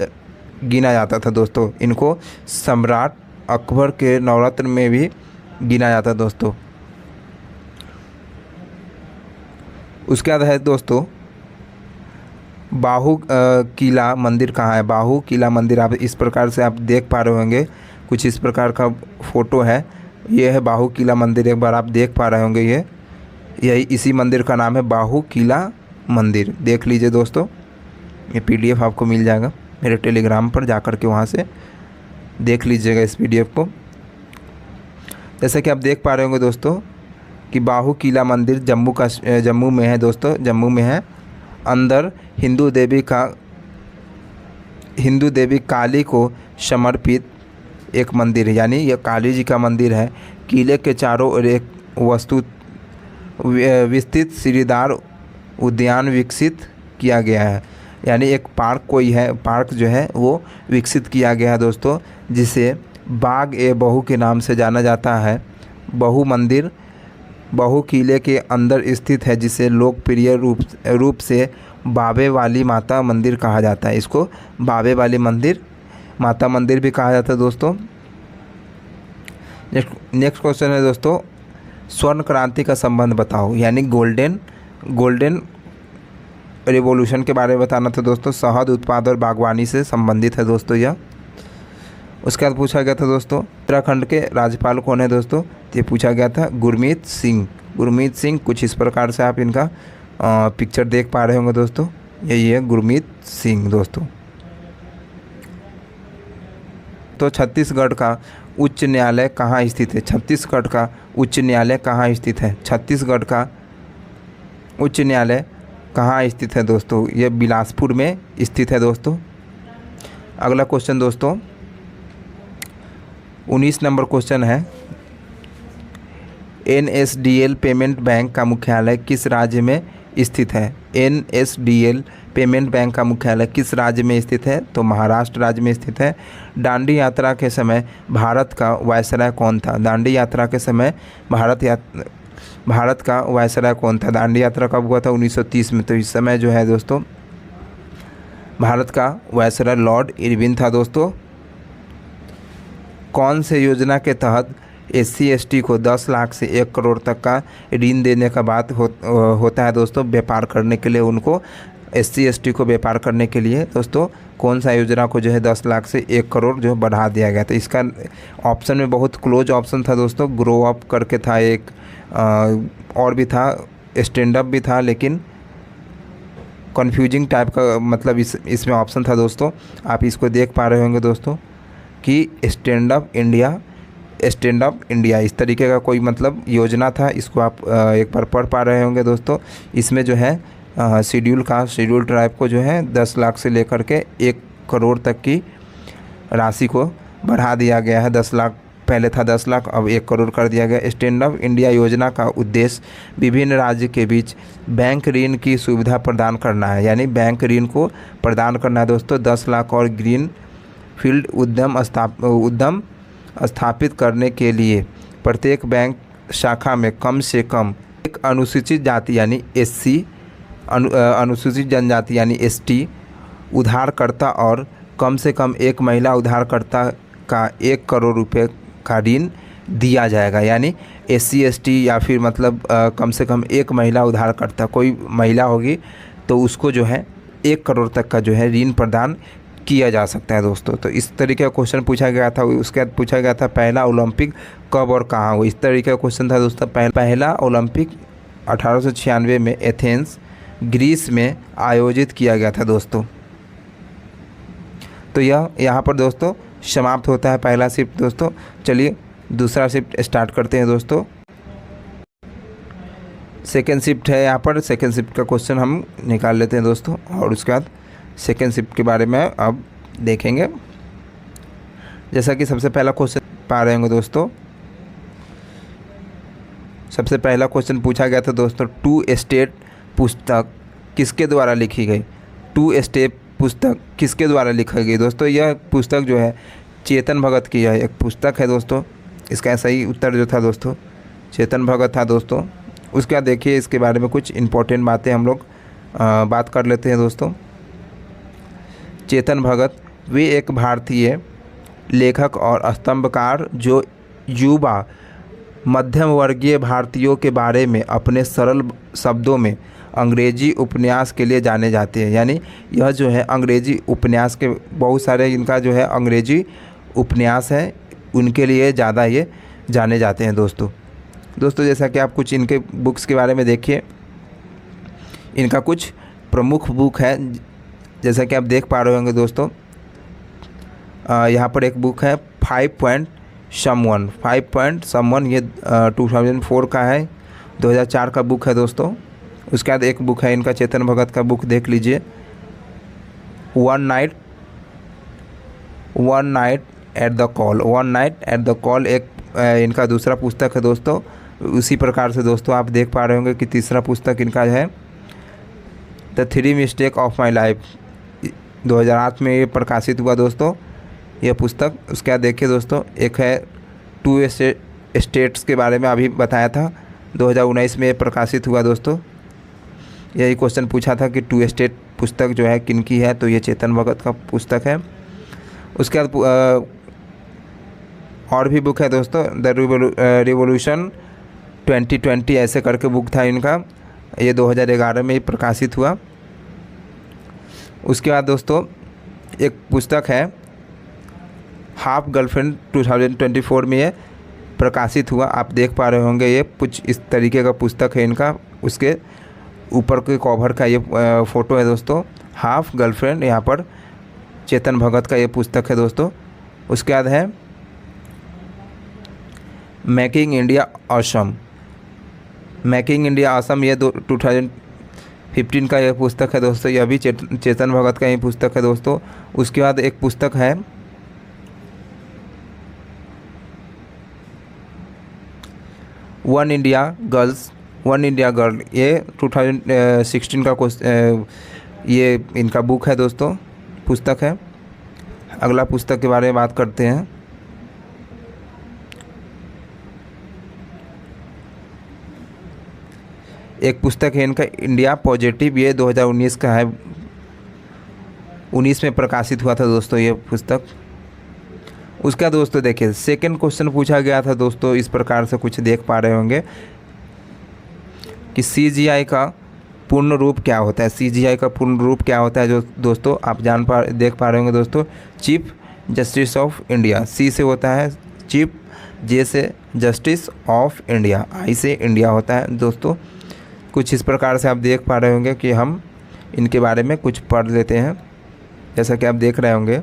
गिना जाता था दोस्तों। इनको सम्राट अकबर के नवरत्न में भी गिना जाता है दोस्तों। उसके बाद है दोस्तों बाहू किला मंदिर कहाँ है। बाहू किला मंदिर आप इस प्रकार से आप देख पा रहे होंगे, कुछ इस प्रकार का फ़ोटो है। ये है बाहू किला मंदिर, एक बार आप देख पा रहे होंगे। यही इसी मंदिर का नाम है बाहू किला मंदिर। देख लीजिए दोस्तों, ये PDF आपको मिल जाएगा मेरे टेलीग्राम पर, जा कर के वहाँ से देख लीजिएगा इस PDF को। जैसा कि आप देख पा रहे होंगे दोस्तों कि बाहू किला मंदिर जम्मू में है दोस्तों, जम्मू में है। अंदर हिंदू देवी काली को समर्पित एक मंदिर है, यानी यह काली जी का मंदिर है। किले के चारों ओर एक विस्तृत सीढ़ीदार उद्यान विकसित किया गया है, यानी एक पार्क जो है वो विकसित किया गया है दोस्तों, जिसे बाग-ए-बहू के नाम से जाना जाता है। बहू मंदिर बहू किले के अंदर स्थित है, जिसे लोकप्रिय रूप से बाबे वाली माता मंदिर कहा जाता है। इसको बाबे वाली माता मंदिर भी कहा जाता है दोस्तों। नेक्स्ट क्वेश्चन है दोस्तों, स्वर्ण क्रांति का संबंध बताओ, यानी गोल्डन रिवॉल्यूशन के बारे में बताना था दोस्तों। शहद उत्पाद और बागवानी से संबंधित है दोस्तों यह। उसके बाद पूछा गया था दोस्तों उत्तराखंड के राज्यपाल कौन है दोस्तों, ये पूछा गया था गुरमीत सिंह। कुछ इस प्रकार से आप इनका पिक्चर देख पा रहे होंगे दोस्तों, यही है गुरमीत सिंह दोस्तों। तो छत्तीसगढ़ का उच्च न्यायालय कहाँ स्थित है। छत्तीसगढ़ का उच्च न्यायालय कहाँ स्थित है। छत्तीसगढ़ का उच्च न्यायालय कहाँ स्थित है दोस्तों, यह बिलासपुर में स्थित है दोस्तों। अगला क्वेश्चन दोस्तों 19 नंबर क्वेश्चन है, NSDL पेमेंट बैंक का मुख्यालय किस राज्य में स्थित है। NSDL पेमेंट बैंक का मुख्यालय किस राज्य में स्थित है, तो महाराष्ट्र राज्य में स्थित है। दांडी यात्रा के समय भारत का वायसराय कौन था। दांडी यात्रा के समय भारत का वायसराय कौन था। दांडी यात्रा कब हुआ था, 1930 में। तो इस समय जो है दोस्तों भारत का वायसराय लॉर्ड इरविन था दोस्तों। कौन से योजना के तहत SC/ST को 10 लाख से 1 करोड़ तक का ऋण देने का बात होता है दोस्तों, व्यापार करने के लिए उनको। SC/ST को व्यापार करने के लिए दोस्तों कौन सा योजना को जो है 10 लाख से 1 करोड़ जो बढ़ा दिया गया। तो इसका ऑप्शन में बहुत क्लोज ऑप्शन था दोस्तों, ग्रो अप करके था एक, और भी था, स्टैंड अप भी था, लेकिन कन्फ्यूजिंग टाइप का मतलब इसमें ऑप्शन था दोस्तों। आप इसको देख पा रहे होंगे दोस्तों कि स्टैंड अप इंडिया इस तरीके का कोई मतलब योजना था। इसको आप एक बार पढ़ पा रहे होंगे दोस्तों। इसमें जो है शेड्यूल ट्राइब को जो है 10 लाख से लेकर के 1 करोड़ तक की राशि को बढ़ा दिया गया है। 10 लाख पहले था 10 लाख, अब 1 करोड़ कर दिया गया। स्टैंड अप इंडिया योजना का उद्देश्य विभिन्न राज्य के बीच बैंक ऋण की सुविधा प्रदान करना है, यानी बैंक ऋण को प्रदान करना है दोस्तों। 10 लाख और ग्रीन फील्ड उद्यम स्थापित करने के लिए प्रत्येक बैंक शाखा में कम से कम एक अनुसूचित जाति यानी SC, अनुसूचित जनजाति यानी ST उधारकर्ता और कम से कम एक महिला उधारकर्ता का 1 करोड़ रुपए का ऋण दिया जाएगा। यानी SC/ST या फिर मतलब कम से कम एक महिला उधारकर्ता, कोई महिला होगी तो उसको जो है 1 करोड़ तक का जो है ऋण प्रदान किया जा सकता है दोस्तों। तो इस तरीके का क्वेश्चन पूछा गया था। उसके बाद पूछा गया था पहला ओलंपिक कब और कहाँ हुआ। इस तरीके का क्वेश्चन था दोस्तों। पहला ओलंपिक 1896 में एथेंस ग्रीस में आयोजित किया गया था दोस्तों। तो यह यहाँ पर दोस्तों समाप्त होता है पहला शिफ्ट दोस्तों। चलिए दूसरा शिफ्ट स्टार्ट करते हैं दोस्तों। सेकेंड शिफ्ट है यहाँ पर। सेकेंड शिफ्ट का क्वेश्चन हम निकाल लेते हैं दोस्तों, और उसके बाद सेकेंड शिफ्ट के बारे में अब देखेंगे। जैसा कि सबसे पहला क्वेश्चन पा रहे होंगे दोस्तों, सबसे पहला क्वेश्चन पूछा गया था दोस्तों, 2 स्टेट पुस्तक किसके द्वारा लिखी गई। 2 स्टेट पुस्तक किसके द्वारा लिखी गई दोस्तों। यह पुस्तक जो है चेतन भगत की है, एक पुस्तक है दोस्तों। इसका सही उत्तर जो था दोस्तों चेतन भगत था दोस्तों। उसके बाद देखिए इसके बारे में कुछ इम्पोर्टेंट बातें हम लोग बात कर लेते हैं दोस्तों। चेतन भगत वे एक भारतीय लेखक और स्तंभकार जो युवा मध्यम वर्गीय भारतीयों के बारे में अपने सरल शब्दों में अंग्रेजी उपन्यास के लिए जाने जाते हैं। यानी यह जो है अंग्रेजी उपन्यास के बहुत सारे इनका जो है अंग्रेजी उपन्यास है, उनके लिए ज़्यादा ये जाने जाते हैं दोस्तों जैसा कि आप कुछ इनके बुक्स के बारे में देखिए। इनका कुछ प्रमुख बुक है, जैसा कि आप देख पा रहे होंगे दोस्तों। यहाँ पर एक बुक है 5 पॉइंट समवन, ये 2004 का है, 2004 का बुक है दोस्तों। उसके बाद एक बुक है इनका चेतन भगत का बुक देख लीजिए, one night at the call, एक इनका दूसरा पुस्तक है दोस्तों। उसी प्रकार से दोस्तों आप देख पा रहे होंगे कि तीसरा पुस्तक इनका है the 3 mistake of my life, 2008 में ये प्रकाशित हुआ दोस्तों यह पुस्तक। उसके बाद देखिए दोस्तों, एक है 2 स्टेट्स के बारे में अभी बताया था, 2019 में प्रकाशित हुआ दोस्तों। यही क्वेश्चन पूछा था कि 2 स्टेट पुस्तक जो है किनकी है, तो ये चेतन भगत का पुस्तक है। उसके बाद और भी बुक है दोस्तों, द रिवोल्यूशन 2020 ऐसे करके बुक था इनका, ये 2011 में प्रकाशित हुआ। उसके बाद दोस्तों एक पुस्तक है हाफ गर्लफ्रेंड, 2024 में ये प्रकाशित हुआ। आप देख पा रहे होंगे ये कुछ इस तरीके का पुस्तक है इनका। उसके ऊपर के कवर का ये फ़ोटो है दोस्तों, हाफ गर्लफ्रेंड, यहाँ पर चेतन भगत का ये पुस्तक है दोस्तों। उसके बाद है मेकिंग इंडिया ऑसम, ये 2015 का यह पुस्तक है दोस्तों, यह भी चेतन भगत का ही पुस्तक है दोस्तों। उसके बाद एक पुस्तक है वन इंडिया गर्ल, ये 2016 का ये इनका बुक है दोस्तों, पुस्तक है। अगला पुस्तक के बारे में बात करते हैं। एक पुस्तक है इनका इंडिया पॉजिटिव, ये 2019 का है, 19 में प्रकाशित हुआ था दोस्तों ये पुस्तक। उसका दोस्तों देखिए सेकंड क्वेश्चन पूछा गया था दोस्तों, इस प्रकार से कुछ देख पा रहे होंगे कि CGI का पूर्ण रूप क्या होता है। CGI का पूर्ण रूप क्या होता है जो दोस्तों आप देख पा रहे होंगे दोस्तों, chief justice of India. C से होता है चीफ, J से जस्टिस ऑफ इंडिया, I से इंडिया होता है दोस्तों। कुछ इस प्रकार से आप देख पा रहे होंगे कि हम इनके बारे में कुछ पढ़ लेते हैं, जैसा कि आप देख रहे होंगे।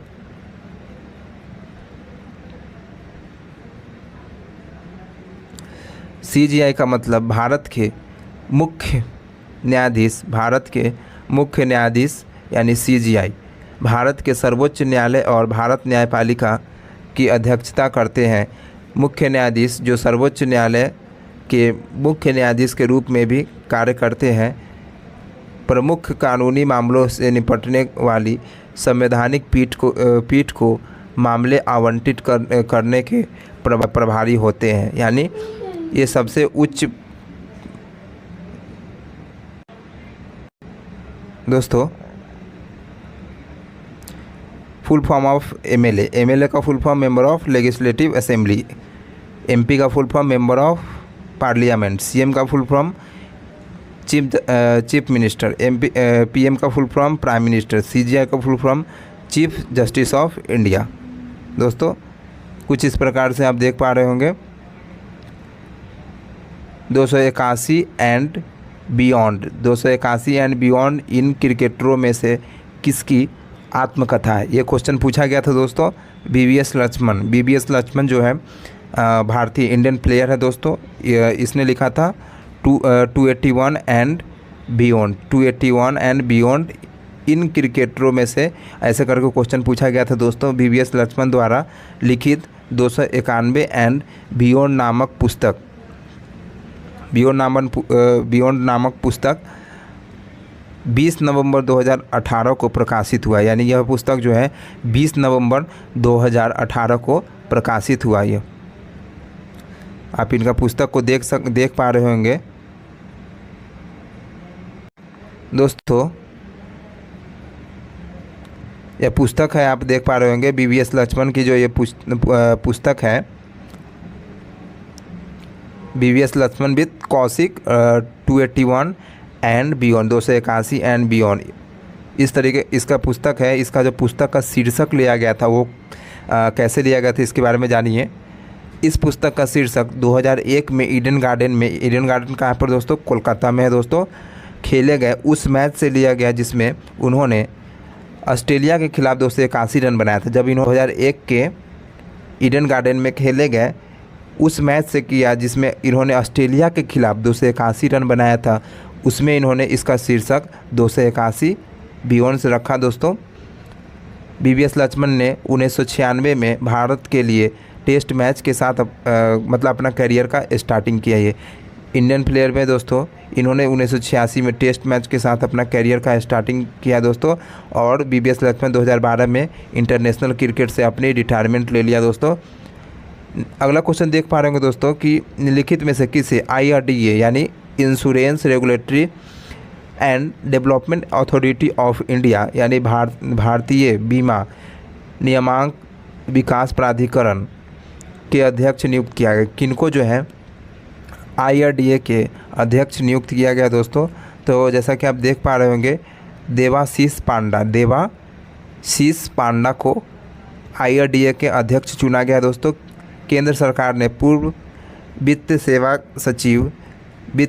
CGI का मतलब भारत के मुख्य न्यायाधीश यानी CGI भारत के सर्वोच्च न्यायालय और भारत न्यायपालिका की अध्यक्षता करते हैं। मुख्य न्यायाधीश जो सर्वोच्च न्यायालय के मुख्य न्यायाधीश के रूप में भी कार्य करते हैं। प्रमुख कानूनी मामलों से निपटने वाली संवैधानिक पीठ को मामले आवंटित करने के प्रभारी होते हैं। यानी ये सबसे उच्च दोस्तों फुल फॉर्म ऑफ MLA का full form member of legislative assembly, MP का full form member of parliament, CM का full form chief minister, PM का full form prime minister, CGI का full form chief justice of India. दोस्तों कुछ इस प्रकार से आप देख पा रहे होंगे। 281 एंड बियॉन्ड इन क्रिकेटरों में से किसकी आत्मकथा है। ये क्वेश्चन पूछा गया था दोस्तों। BVS लक्ष्मण जो है भारतीय इंडियन प्लेयर है दोस्तों। इसने लिखा था 281 एंड बियॉन्ड इन क्रिकेटरों में से, ऐसे करके क्वेश्चन पूछा गया था दोस्तों। BVS लक्ष्मण द्वारा लिखित 291 एंड बियॉन्ड नामक पुस्तक 20 नवंबर 2018 को प्रकाशित हुआ। यानी यह पुस्तक जो है 20 नवंबर 2018 को प्रकाशित हुआ। ये आप इनका पुस्तक को देख पा रहे होंगे दोस्तों। यह पुस्तक है, आप देख पा रहे होंगे BVS लक्ष्मण की जो ये पुस्तक है, BVS Lakshman with Kaushik 281 and beyond, 281 and beyond, इस तरीके इसका पुस्तक है। इसका जो पुस्तक का शीर्षक लिया गया था वो कैसे लिया गया था इसके बारे में जानिए। इस पुस्तक का शीर्षक 2001 में ईडन गार्डन कहाँ पर दोस्तों, कोलकाता में है दोस्तों, खेले गए उस मैच से लिया गया जिसमें उन्होंने ऑस्ट्रेलिया के खिलाफ 281 रन बनाया था। जब इन्होंने 2001 के ईडन गार्डन में खेले गए उस मैच से किया जिसमें इन्होंने ऑस्ट्रेलिया के खिलाफ 281 रन बनाया था, उसमें इन्होंने इसका शीर्षक 281 बियॉन्ड से रखा दोस्तों। BVS लक्ष्मण ने 1996 में भारत के लिए टेस्ट मैच के साथ मतलब अपना करियर का स्टार्टिंग किया। ये इंडियन प्लेयर में दोस्तों इन्होंने 1986 में टेस्ट मैच के साथ अपना करियर का स्टार्टिंग किया दोस्तों, और BVS लक्ष्मण 2012 में इंटरनेशनल क्रिकेट से अपनी रिटायरमेंट ले लिया दोस्तों। अगला क्वेश्चन देख पा रहे होंगे दोस्तों कि निम्नलिखित में से किसे IRDA यानी insurance regulatory and development authority of India यानी भारतीय बीमा नियामक विकास प्राधिकरण के अध्यक्ष नियुक्त किया गया। किनको जो है IRDA के अध्यक्ष नियुक्त किया गया दोस्तों। तो जैसा कि आप देख पा रहे होंगे देवाशीष पांडा को IRDA के अध्यक्ष चुना गया दोस्तों। केंद्र सरकार ने पूर्व वित्त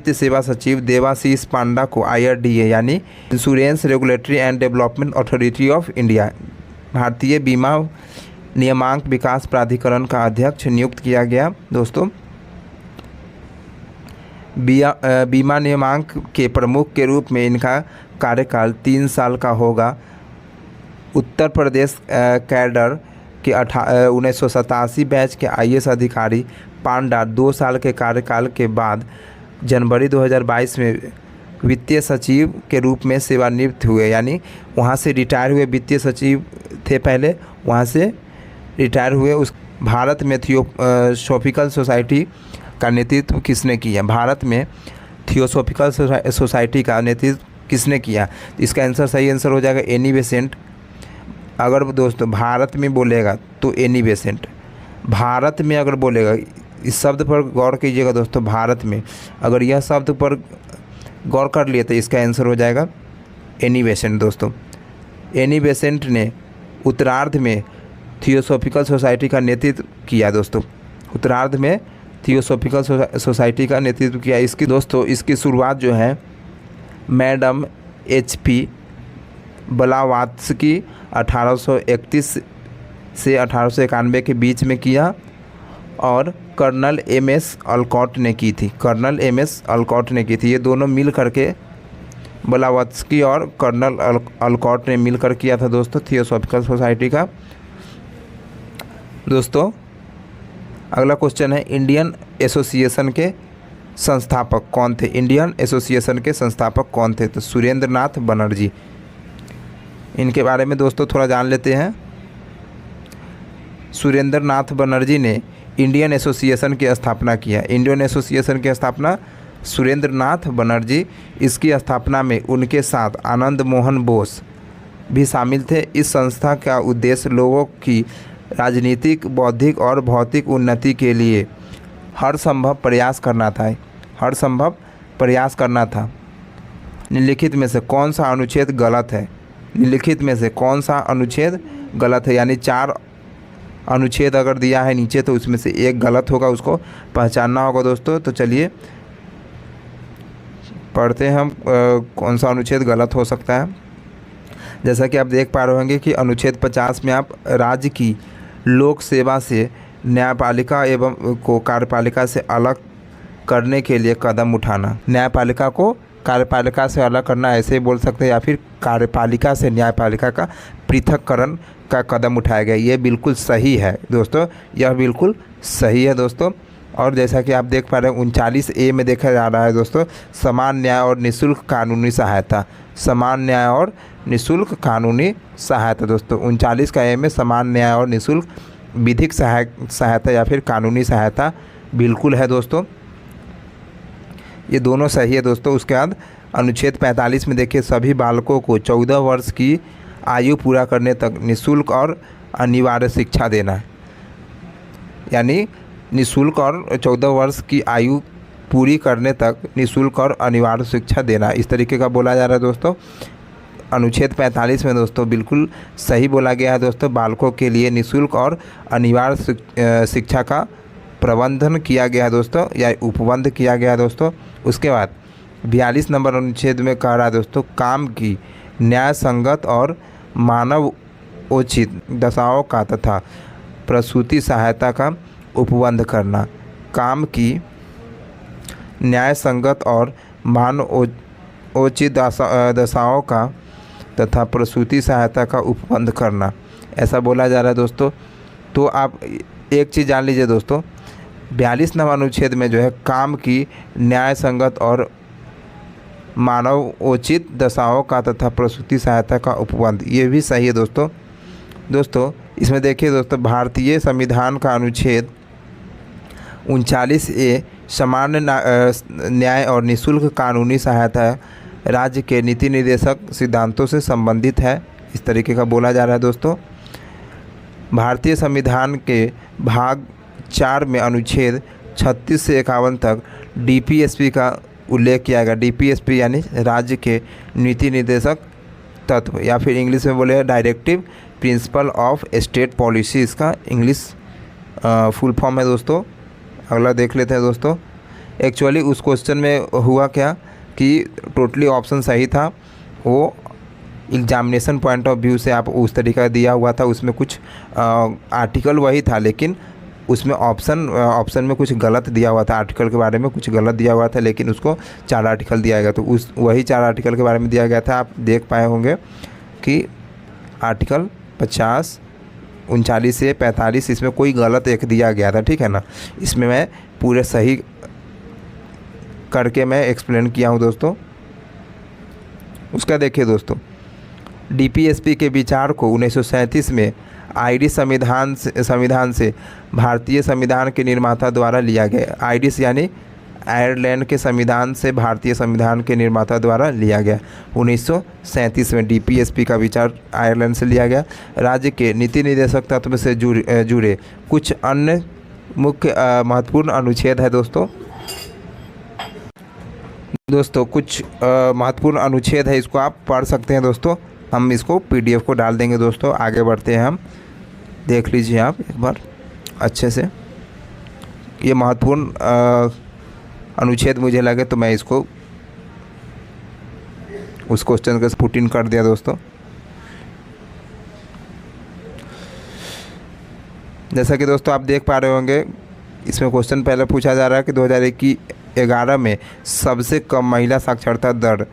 सेवा सचिव देवाशीष पांडा को IRDA यानी insurance regulatory and development authority of India भारतीय बीमा नियामक विकास प्राधिकरण का अध्यक्ष नियुक्त किया गया दोस्तों। बीमा नियामक के प्रमुख के रूप में इनका कार्यकाल 3 साल का होगा। उत्तर प्रदेश कैडर के 1987 बैच के IAS अधिकारी पांडा 2 साल के कार्यकाल के बाद जनवरी 2022 में वित्तीय सचिव के रूप में सेवानिवृत्त हुए, यानी वहाँ से रिटायर हुए। वित्तीय सचिव थे पहले, वहाँ से रिटायर हुए। उस भारत में थियोसॉफिकल सोसाइटी का नेतृत्व किसने किया? भारत में थियोसॉफिकल सोसाइटी का नेतृत्व किसने किया? इसका आंसर सही आंसर हो जाएगा एनी बेसेंट। अगर दोस्तों भारत में बोलेगा तो एनी बेसेंट, भारत में अगर बोलेगा, इस शब्द पर गौर कीजिएगा दोस्तों, भारत में अगर यह शब्द पर गौर कर लिए तो इसका आंसर हो जाएगा एनी बेसेंट दोस्तों। एनी बेसेंट ने उत्तरार्ध में थियोसॉफिकल सोसाइटी का नेतृत्व किया दोस्तों, उत्तरार्ध में थियोसॉफिकल सोसाइटी का नेतृत्व किया। इसकी दोस्तों इसकी शुरुआत जो है मैडम HP ब्लावात्स्की 1831 से 1891 के बीच में किया, और कर्नल MS अलकॉट ने की थी, कर्नल MS अलकॉट ने की थी। ये दोनों मिल करके, ब्लावात्स्की और कर्नल अलकॉट ने मिलकर किया था दोस्तों थियोसॉफिकल सोसाइटी का। दोस्तों अगला क्वेश्चन है इंडियन एसोसिएशन के संस्थापक कौन थे? इंडियन एसोसिएशन के संस्थापक कौन थे? तो सुरेंद्र नाथ बनर्जी। इनके बारे में दोस्तों थोड़ा जान लेते हैं। सुरेंद्र नाथ बनर्जी ने इंडियन एसोसिएशन की स्थापना किया। इंडियन एसोसिएशन की स्थापना सुरेंद्र नाथ बनर्जी, इसकी स्थापना में उनके साथ आनंद मोहन बोस भी शामिल थे। इस संस्था का उद्देश्य लोगों की राजनीतिक, बौद्धिक और भौतिक उन्नति के लिए हर संभव प्रयास करना था। निम्नलिखित में से कौन सा अनुच्छेद गलत है? निम्नलिखित में से कौन सा अनुच्छेद गलत है? यानी 4 अनुच्छेद अगर दिया है नीचे तो उसमें से एक गलत होगा, उसको पहचानना होगा दोस्तों। तो चलिए पढ़ते हैं हम कौन सा अनुच्छेद गलत हो सकता है। जैसा कि आप देख पा रहे होंगे कि अनुच्छेद 50 में आप राज्य की लोक सेवा से न्यायपालिका एवं को कार्यपालिका से अलग करने के लिए कदम उठाना। न्यायपालिका को कार्यपालिका से अलग करना ऐसे ही बोल सकते हैं, या फिर कार्यपालिका से न्यायपालिका का पृथककरण का कदम उठाया गया। ये बिल्कुल सही है दोस्तों, यह बिल्कुल सही है दोस्तों। और जैसा कि आप देख पा रहे हैं 39A में देखा जा रहा है दोस्तों समान न्याय और निःशुल्क कानूनी सहायता। समान न्याय और निःशुल्क कानूनी सहायता दोस्तों 39 का A में समान न्याय और निःशुल्क विधिक सहायता या फिर कानूनी सहायता बिल्कुल है दोस्तों, ये दोनों सही है दोस्तों। उसके बाद अनुच्छेद 45 में देखिए सभी बालकों को 14 वर्ष की आयु पूरा करने तक निःशुल्क और अनिवार्य शिक्षा देना, यानी निःशुल्क और 14 वर्ष की आयु पूरी करने तक निःशुल्क और अनिवार्य शिक्षा देना, इस तरीके का बोला जा रहा है दोस्तों। अनुच्छेद 45 में दोस्तों बिल्कुल सही बोला गया है दोस्तों, बालकों के लिए निःशुल्क और अनिवार्य शिक्षा का प्रबंधन किया गया है दोस्तों, या उपबंध किया गया है दोस्तों। उसके बाद 42 नंबर अनुच्छेद में कह रहा है दोस्तों, काम की न्याय संगत और मानवोचित दशाओं का तथा प्रसूति सहायता का उपबंध करना। काम की न्याय संगत और मानवोचित दशाओं का तथा प्रसूति सहायता का उपबंध करना, ऐसा बोला जा रहा है दोस्तों। तो आप एक चीज़ जान लीजिए दोस्तों, 42 नंबर अनुच्छेद में जो है काम की न्याय संगत और मानवोचित दशाओं का तथा प्रसूति सहायता का उपबंध, ये भी सही है दोस्तों। दोस्तों इसमें देखिए दोस्तों, भारतीय संविधान का अनुच्छेद 39A सामान्य न्याय और निःशुल्क कानूनी सहायता राज्य के नीति निर्देशक सिद्धांतों से संबंधित है, इस तरीके का बोला जा रहा है दोस्तों। भारतीय संविधान के भाग 4 में अनुच्छेद 36 से 51 तक DPSP का उल्लेख किया गया। DPSP यानी राज्य के नीति निर्देशक तत्व, या फिर इंग्लिश में बोले directive principle of state policy, इसका इंग्लिश फुल फॉर्म है दोस्तों। अगला देख लेते हैं दोस्तों। एक्चुअली उस क्वेश्चन में हुआ क्या कि टोटली ऑप्शन सही था, वो एग्जामिनेशन पॉइंट ऑफ व्यू से आप उस तरीका दिया हुआ था, उसमें कुछ आर्टिकल वही था, लेकिन उसमें ऑप्शन में कुछ गलत दिया हुआ था, आर्टिकल के बारे में कुछ गलत दिया हुआ था, लेकिन उसको 4 आर्टिकल दिया गया, तो वही 4 आर्टिकल के बारे में दिया गया था। आप देख पाए होंगे कि आर्टिकल 50, 39 से 45 इसमें कोई गलत एक दिया गया था, ठीक है ना। इसमें मैं पूरे सही करके मैं एक्सप्लेन किया हूँ दोस्तों। उसका देखिए दोस्तों, DPSP के विचार को 1937 में आयरिश संविधान से भारतीय संविधान के निर्माता द्वारा लिया गया। आयरिश यानी आयरलैंड के संविधान से भारतीय संविधान के निर्माता द्वारा लिया गया। 1937 में DPSP का विचार आयरलैंड से लिया गया। राज्य के नीति निर्देशक तत्व से जुड़े कुछ अन्य मुख्य महत्वपूर्ण अनुच्छेद है दोस्तों। कुछ महत्वपूर्ण अनुच्छेद है, इसको आप पढ़ सकते हैं दोस्तों। हम इसको PDF को डाल देंगे दोस्तों। आगे बढ़ते हैं हम, देख लीजिए आप एक बार अच्छे से। ये महत्वपूर्ण अनुच्छेद मुझे लगे तो मैं इसको उस क्वेश्चन का पुट इन कर दिया दोस्तों। जैसा कि दोस्तों आप देख पा रहे होंगे, इसमें क्वेश्चन पहले पूछा जा रहा है कि 2011 में सबसे कम महिला साक्षरता दर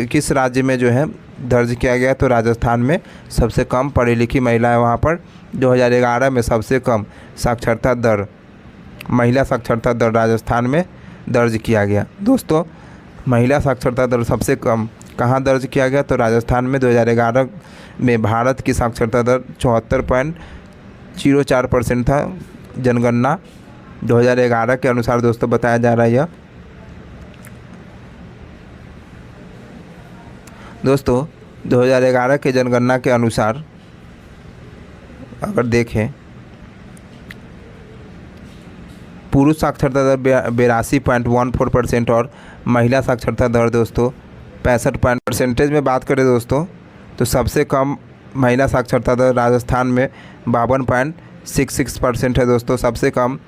किस राज्य में जो है दर्ज किया गया। तो राजस्थान में सबसे कम पढ़ी लिखी महिला है, वहाँ पर 2011 में सबसे कम साक्षरता दर, महिला साक्षरता दर राजस्थान में दर्ज किया गया। दोस्तों महिला साक्षरता दर सबसे कम कहाँ दर्ज किया गया, तो राजस्थान में 2011 में भारत की साक्षरता दर 74.04% था। जनगणना 2011 के अनुसार दोस्तों बताया जा रहा है यह। दोस्तों 2011 के जनगणना के अनुसार अगर देखें, पुरुष साक्षरता दर 82.14% और महिला साक्षरता दर दोस्तों 65 परसेंटेज में बात करें दोस्तों, तो सबसे कम महिला साक्षरता दर राजस्थान में 52.66% है दोस्तों। सबसे कम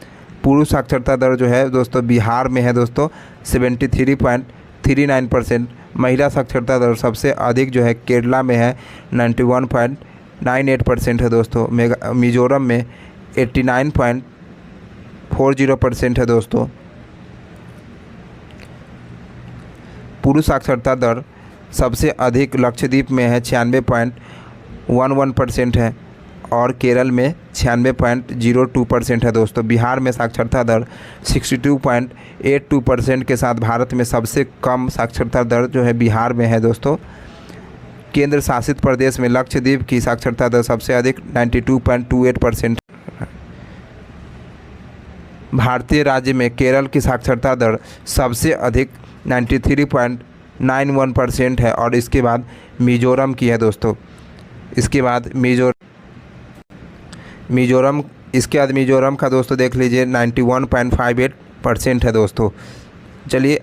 पुरुष साक्षरता दर जो है दोस्तों बिहार में है दोस्तों 73.39%। महिला साक्षरता दर सबसे अधिक जो है केरला में है 91.98% है दोस्तों। मिजोरम में 89.40% है दोस्तों। पुरुष साक्षरता दर सबसे अधिक लक्षद्वीप में है 96.11% है और केरल में 96.02% है दोस्तों। बिहार में साक्षरता दर 62.82% के साथ भारत में सबसे कम साक्षरता दर जो है बिहार में है दोस्तों। केंद्र शासित प्रदेश में लक्षद्वीप की साक्षरता दर सबसे अधिक 92.28%। भारतीय राज्य में केरल की साक्षरता दर सबसे अधिक 91% है। और इसके बाद मिज़ोरम की है दोस्तों। इसके बाद मिज़ोरम का दोस्तों देख लीजिए 91.58% है दोस्तों। चलिए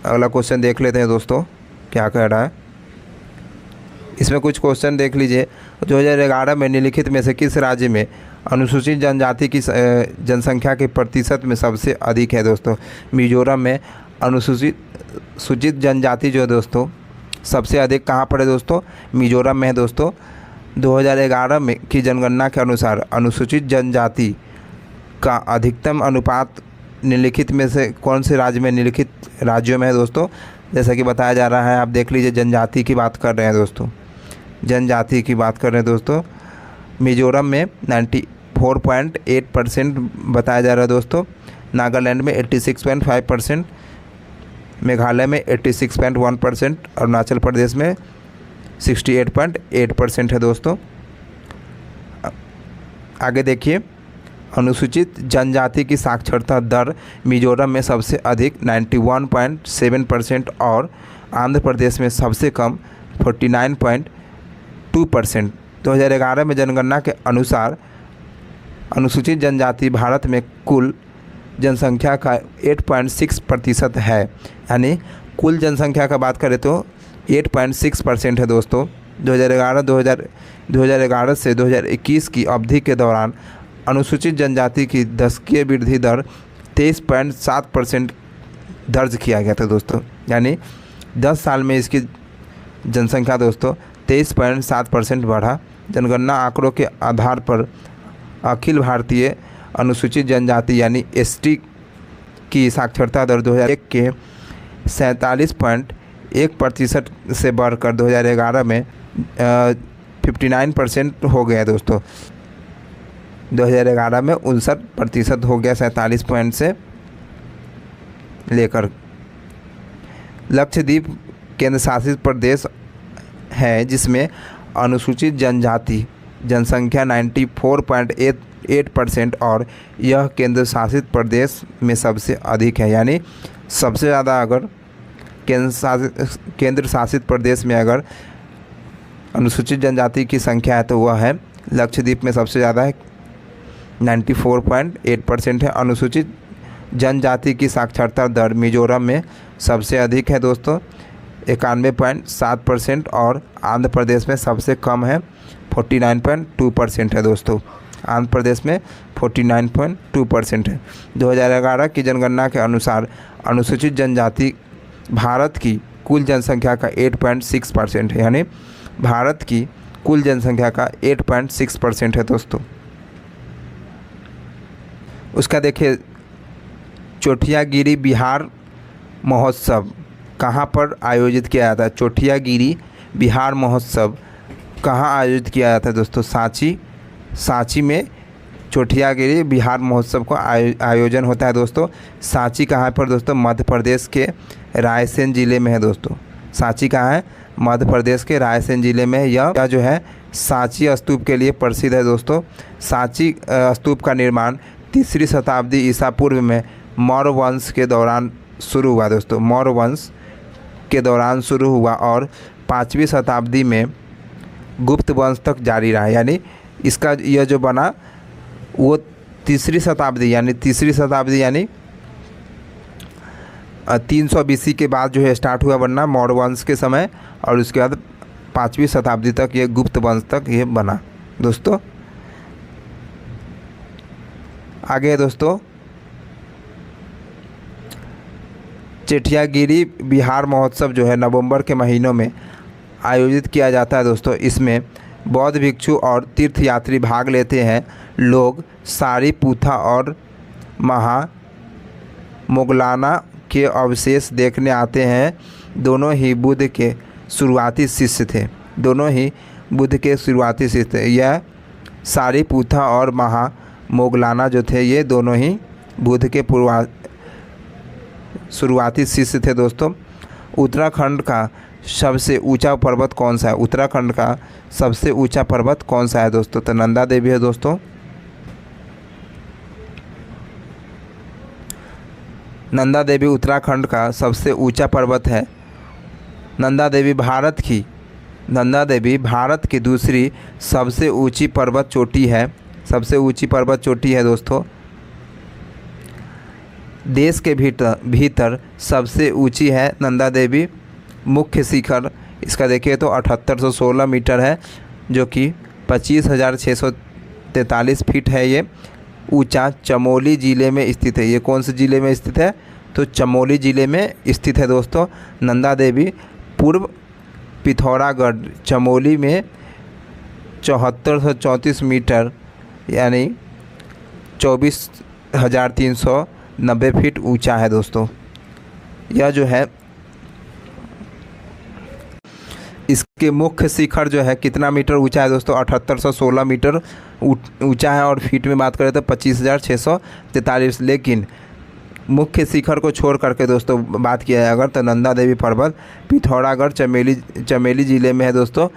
अगला क्वेश्चन देख लेते हैं दोस्तों क्या कह रहा है। इसमें कुछ क्वेश्चन देख लीजिए। 2011 में निम्नलिखित में से किस राज्य में अनुसूचित जनजाति की जनसंख्या के प्रतिशत में सबसे अधिक है दोस्तों। मिज़ोरम में अनुसूचित जनजाति जो है दोस्तों सबसे अधिक कहाँ पर है दोस्तों, मिज़ोरम में है दोस्तों। 2011 में की जनगणना के अनुसार अनुसूचित जनजाति का अधिकतम अनुपात निम्नलिखित में से कौन से राज्य में, निम्नलिखित राज्यों में है दोस्तों। जैसा कि बताया जा रहा है, आप देख लीजिए जनजाति की बात कर रहे हैं दोस्तों, जनजाति की बात कर रहे हैं दोस्तों। मिज़ोरम में 94.8% बताया जा रहा है दोस्तों। नागालैंड में 86.5%, मेघालय में 86.1%, अरुणाचल प्रदेश में 68.8% है दोस्तों। आगे देखिए, अनुसूचित जनजाति की साक्षरता दर मिज़ोरम में सबसे अधिक 91.7% और आंध्र प्रदेश में सबसे कम 49.2%। 2011 में जनगणना के अनुसार अनुसूचित जनजाति भारत में कुल जनसंख्या का 8.6% है। यानी कुल जनसंख्या का बात करें तो 8.6% है दोस्तों। 2011 से 2021 की अवधि के दौरान अनुसूचित जनजाति की दशकीय वृद्धि दर 23.7% दर्ज किया गया था दोस्तों। यानी 10 साल में इसकी जनसंख्या दोस्तों 23.7% बढ़ा। जनगणना आंकड़ों के आधार पर अखिल भारतीय अनुसूचित जनजाति यानी एसटी की साक्षरता दर 2001 के 47.1% से बढ़कर 2011 में 59% हो गया दोस्तों। 2011 में 59% हो गया, 47 पॉइंट से लेकर। लक्षद्वीप केंद्र शासित प्रदेश है जिसमें अनुसूचित जनजाति जनसंख्या 94.8% और यह केंद्र शासित प्रदेश में सबसे अधिक है। यानी सबसे ज़्यादा अगर केंद्र शासित प्रदेश में अगर अनुसूचित जनजाति की संख्या है तो वह है लक्षद्वीप में सबसे ज़्यादा है, 94.8% है। अनुसूचित जनजाति की साक्षरता दर मिज़ोरम में सबसे अधिक है दोस्तों, 91.7% और आंध्र प्रदेश में सबसे कम है, 49.2% है दोस्तों। आंध्र प्रदेश में 49.2% है। 2011 की जनगणना के अनुसार अनुसूचित जनजाति भारत की कुल जनसंख्या का 8.6% है। यानी भारत की कुल जनसंख्या का 8.6% है दोस्तों। उसका देखिए, चोटियागिरी बिहार महोत्सव कहाँ पर आयोजित किया जाता है। चोटियागिरी बिहार महोत्सव कहाँ आयोजित किया जाता है दोस्तों, सांची में चोटियागिरी बिहार महोत्सव का आयोजन होता है दोस्तों। सांची कहाँ पर दोस्तों, मध्य प्रदेश के रायसेन ज़िले में है दोस्तों। सांची कहाँ है, मध्य प्रदेश के रायसेन ज़िले में। यह जो है सांची स्तूप के लिए प्रसिद्ध है दोस्तों। सांची स्तूप का निर्माण 3री शताब्दी ईसा पूर्व में मौर्य वंश के दौरान शुरू हुआ दोस्तों। मौर्य वंश के दौरान शुरू हुआ और 5वीं शताब्दी में गुप्त वंश तक जारी रहा। यानी इसका यह जो बना वो 3री शताब्दी यानी 300 BC के बाद जो है स्टार्ट हुआ बनना मौर्य वंश के समय, और उसके बाद 5वीं शताब्दी तक ये गुप्त वंश तक ये बना दोस्तों। आगे है दोस्तों, चोटियागिरी बिहार महोत्सव जो है नवंबर के महीनों में आयोजित किया जाता है दोस्तों। इसमें बौद्ध भिक्षु और तीर्थयात्री भाग लेते हैं। लोग सारीपुथा और महामोगलाना के अवशेष देखने आते हैं। दोनों ही बुद्ध के शुरुआती शिष्य थे। यह सारीपुथा और महामोगलाना जो थे ये दोनों ही बुद्ध के शुरुआती शिष्य थे दोस्तों। उत्तराखंड का सबसे ऊंचा पर्वत कौन सा है। उत्तराखंड का सबसे ऊंचा पर्वत कौन सा है दोस्तों, तो नंदा देवी है दोस्तों। नंदा देवी उत्तराखंड का सबसे ऊंचा पर्वत है नंदा देवी भारत की दूसरी सबसे ऊंची पर्वत चोटी है, सबसे ऊंची पर्वत चोटी है दोस्तों। देश के भीतर सबसे ऊंची है नंदा देवी। मुख्य शिखर इसका देखिए तो 7816 मीटर है, जो कि 25,643 फीट है। ये ऊंचा चमोली ज़िले में स्थित है। ये कौन से ज़िले में स्थित है? तो चमोली ज़िले में स्थित है दोस्तों नंदा देवी। पूर्व पिथौरागढ़ चमोली में 7434 मीटर यानी 24,390 फीट ऊंचा है दोस्तों। यह जो है इसके मुख्य शिखर जो है कितना मीटर ऊंचा है दोस्तों? 7816 मीटर ऊंचा है, और फीट में बात करें तो 25,643। लेकिन मुख्य शिखर को छोड़ करके दोस्तों बात किया जाए अगर तो नंदा देवी पर्वत पिथौरागढ़ चमेली ज़िले में है दोस्तों,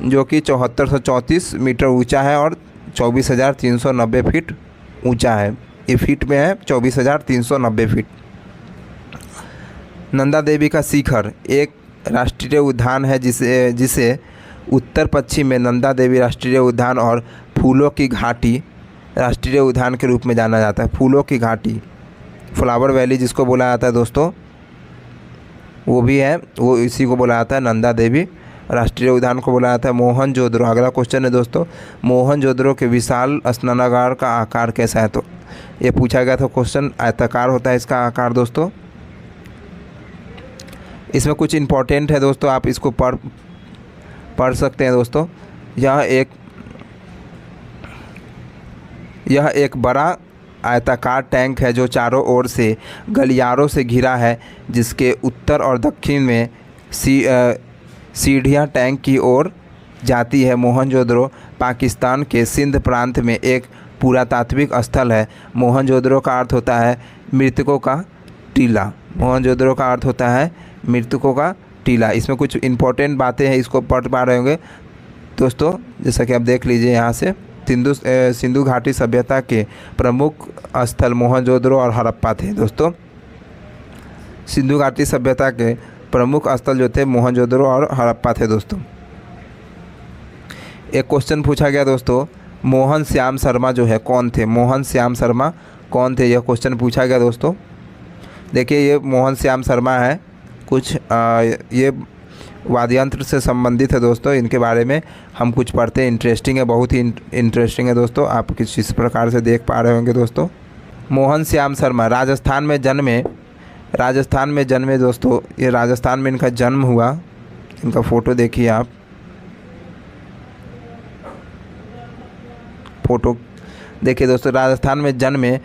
जो कि 7434 मीटर ऊंचा है और 24,390 फीट ऊंचा है। ये फीट में है 24,390 फीट। नंदा देवी का शिखर एक राष्ट्रीय उद्यान है, जिसे उत्तर पश्चिम में नंदा देवी राष्ट्रीय उद्यान और फूलों की घाटी राष्ट्रीय उद्यान के रूप में जाना जाता है। फूलों की घाटी, फ्लावर वैली जिसको बोला जाता है दोस्तों, वो भी है, वो इसी को बोला जाता है नंदा देवी राष्ट्रीय उद्यान को बोला जाता है। मोहनजोदड़ो, अगला क्वेश्चन है दोस्तों, मोहनजोदड़ो के विशाल स्नानागार का आकार कैसा है? तो ये पूछा गया था क्वेश्चन, आयताकार होता है इसका आकार दोस्तों। इसमें कुछ इम्पोर्टेंट है दोस्तों, आप इसको पढ़ सकते हैं दोस्तों। यह एक बड़ा आयताकार टैंक है जो चारों ओर से गलियारों से घिरा है, जिसके उत्तर और दक्षिण में सीढ़ियाँ टैंक की ओर जाती है। मोहनजोदड़ो पाकिस्तान के सिंध प्रांत में एक पुरातात्विक स्थल है। मोहनजोदड़ो का अर्थ होता है मृतकों का टीला। मोहनजोदड़ो का अर्थ होता है मृतकों का टीला। इसमें कुछ इम्पोर्टेंट बातें हैं, इसको पढ़ पा रहे होंगे दोस्तों, जैसा कि आप देख लीजिए यहाँ से। सिंधु घाटी सभ्यता के प्रमुख स्थल मोहनजोदड़ो और हड़प्पा थे दोस्तों। सिंधु घाटी सभ्यता के प्रमुख स्थल जो थे मोहनजोदड़ो और हड़प्पा थे दोस्तों। एक क्वेश्चन पूछा गया दोस्तों, मोहन श्याम शर्मा जो है कौन थे? मोहन श्याम शर्मा कौन थे? यह क्वेश्चन पूछा गया दोस्तों। देखिए ये मोहन श्याम शर्मा है, कुछ ये वाद्य यंत्र से संबंधित है दोस्तों। इनके बारे में हम कुछ पढ़ते हैं, इंटरेस्टिंग है, बहुत ही इंटरेस्टिंग है दोस्तों। आप किस प्रकार से देख पा रहे होंगे दोस्तों। मोहन श्याम शर्मा राजस्थान में जन्मे दोस्तों। ये राजस्थान में इनका जन्म हुआ। इनका फ़ोटो देखिए आप, फ़ोटो देखिए दोस्तों। राजस्थान में जन्मे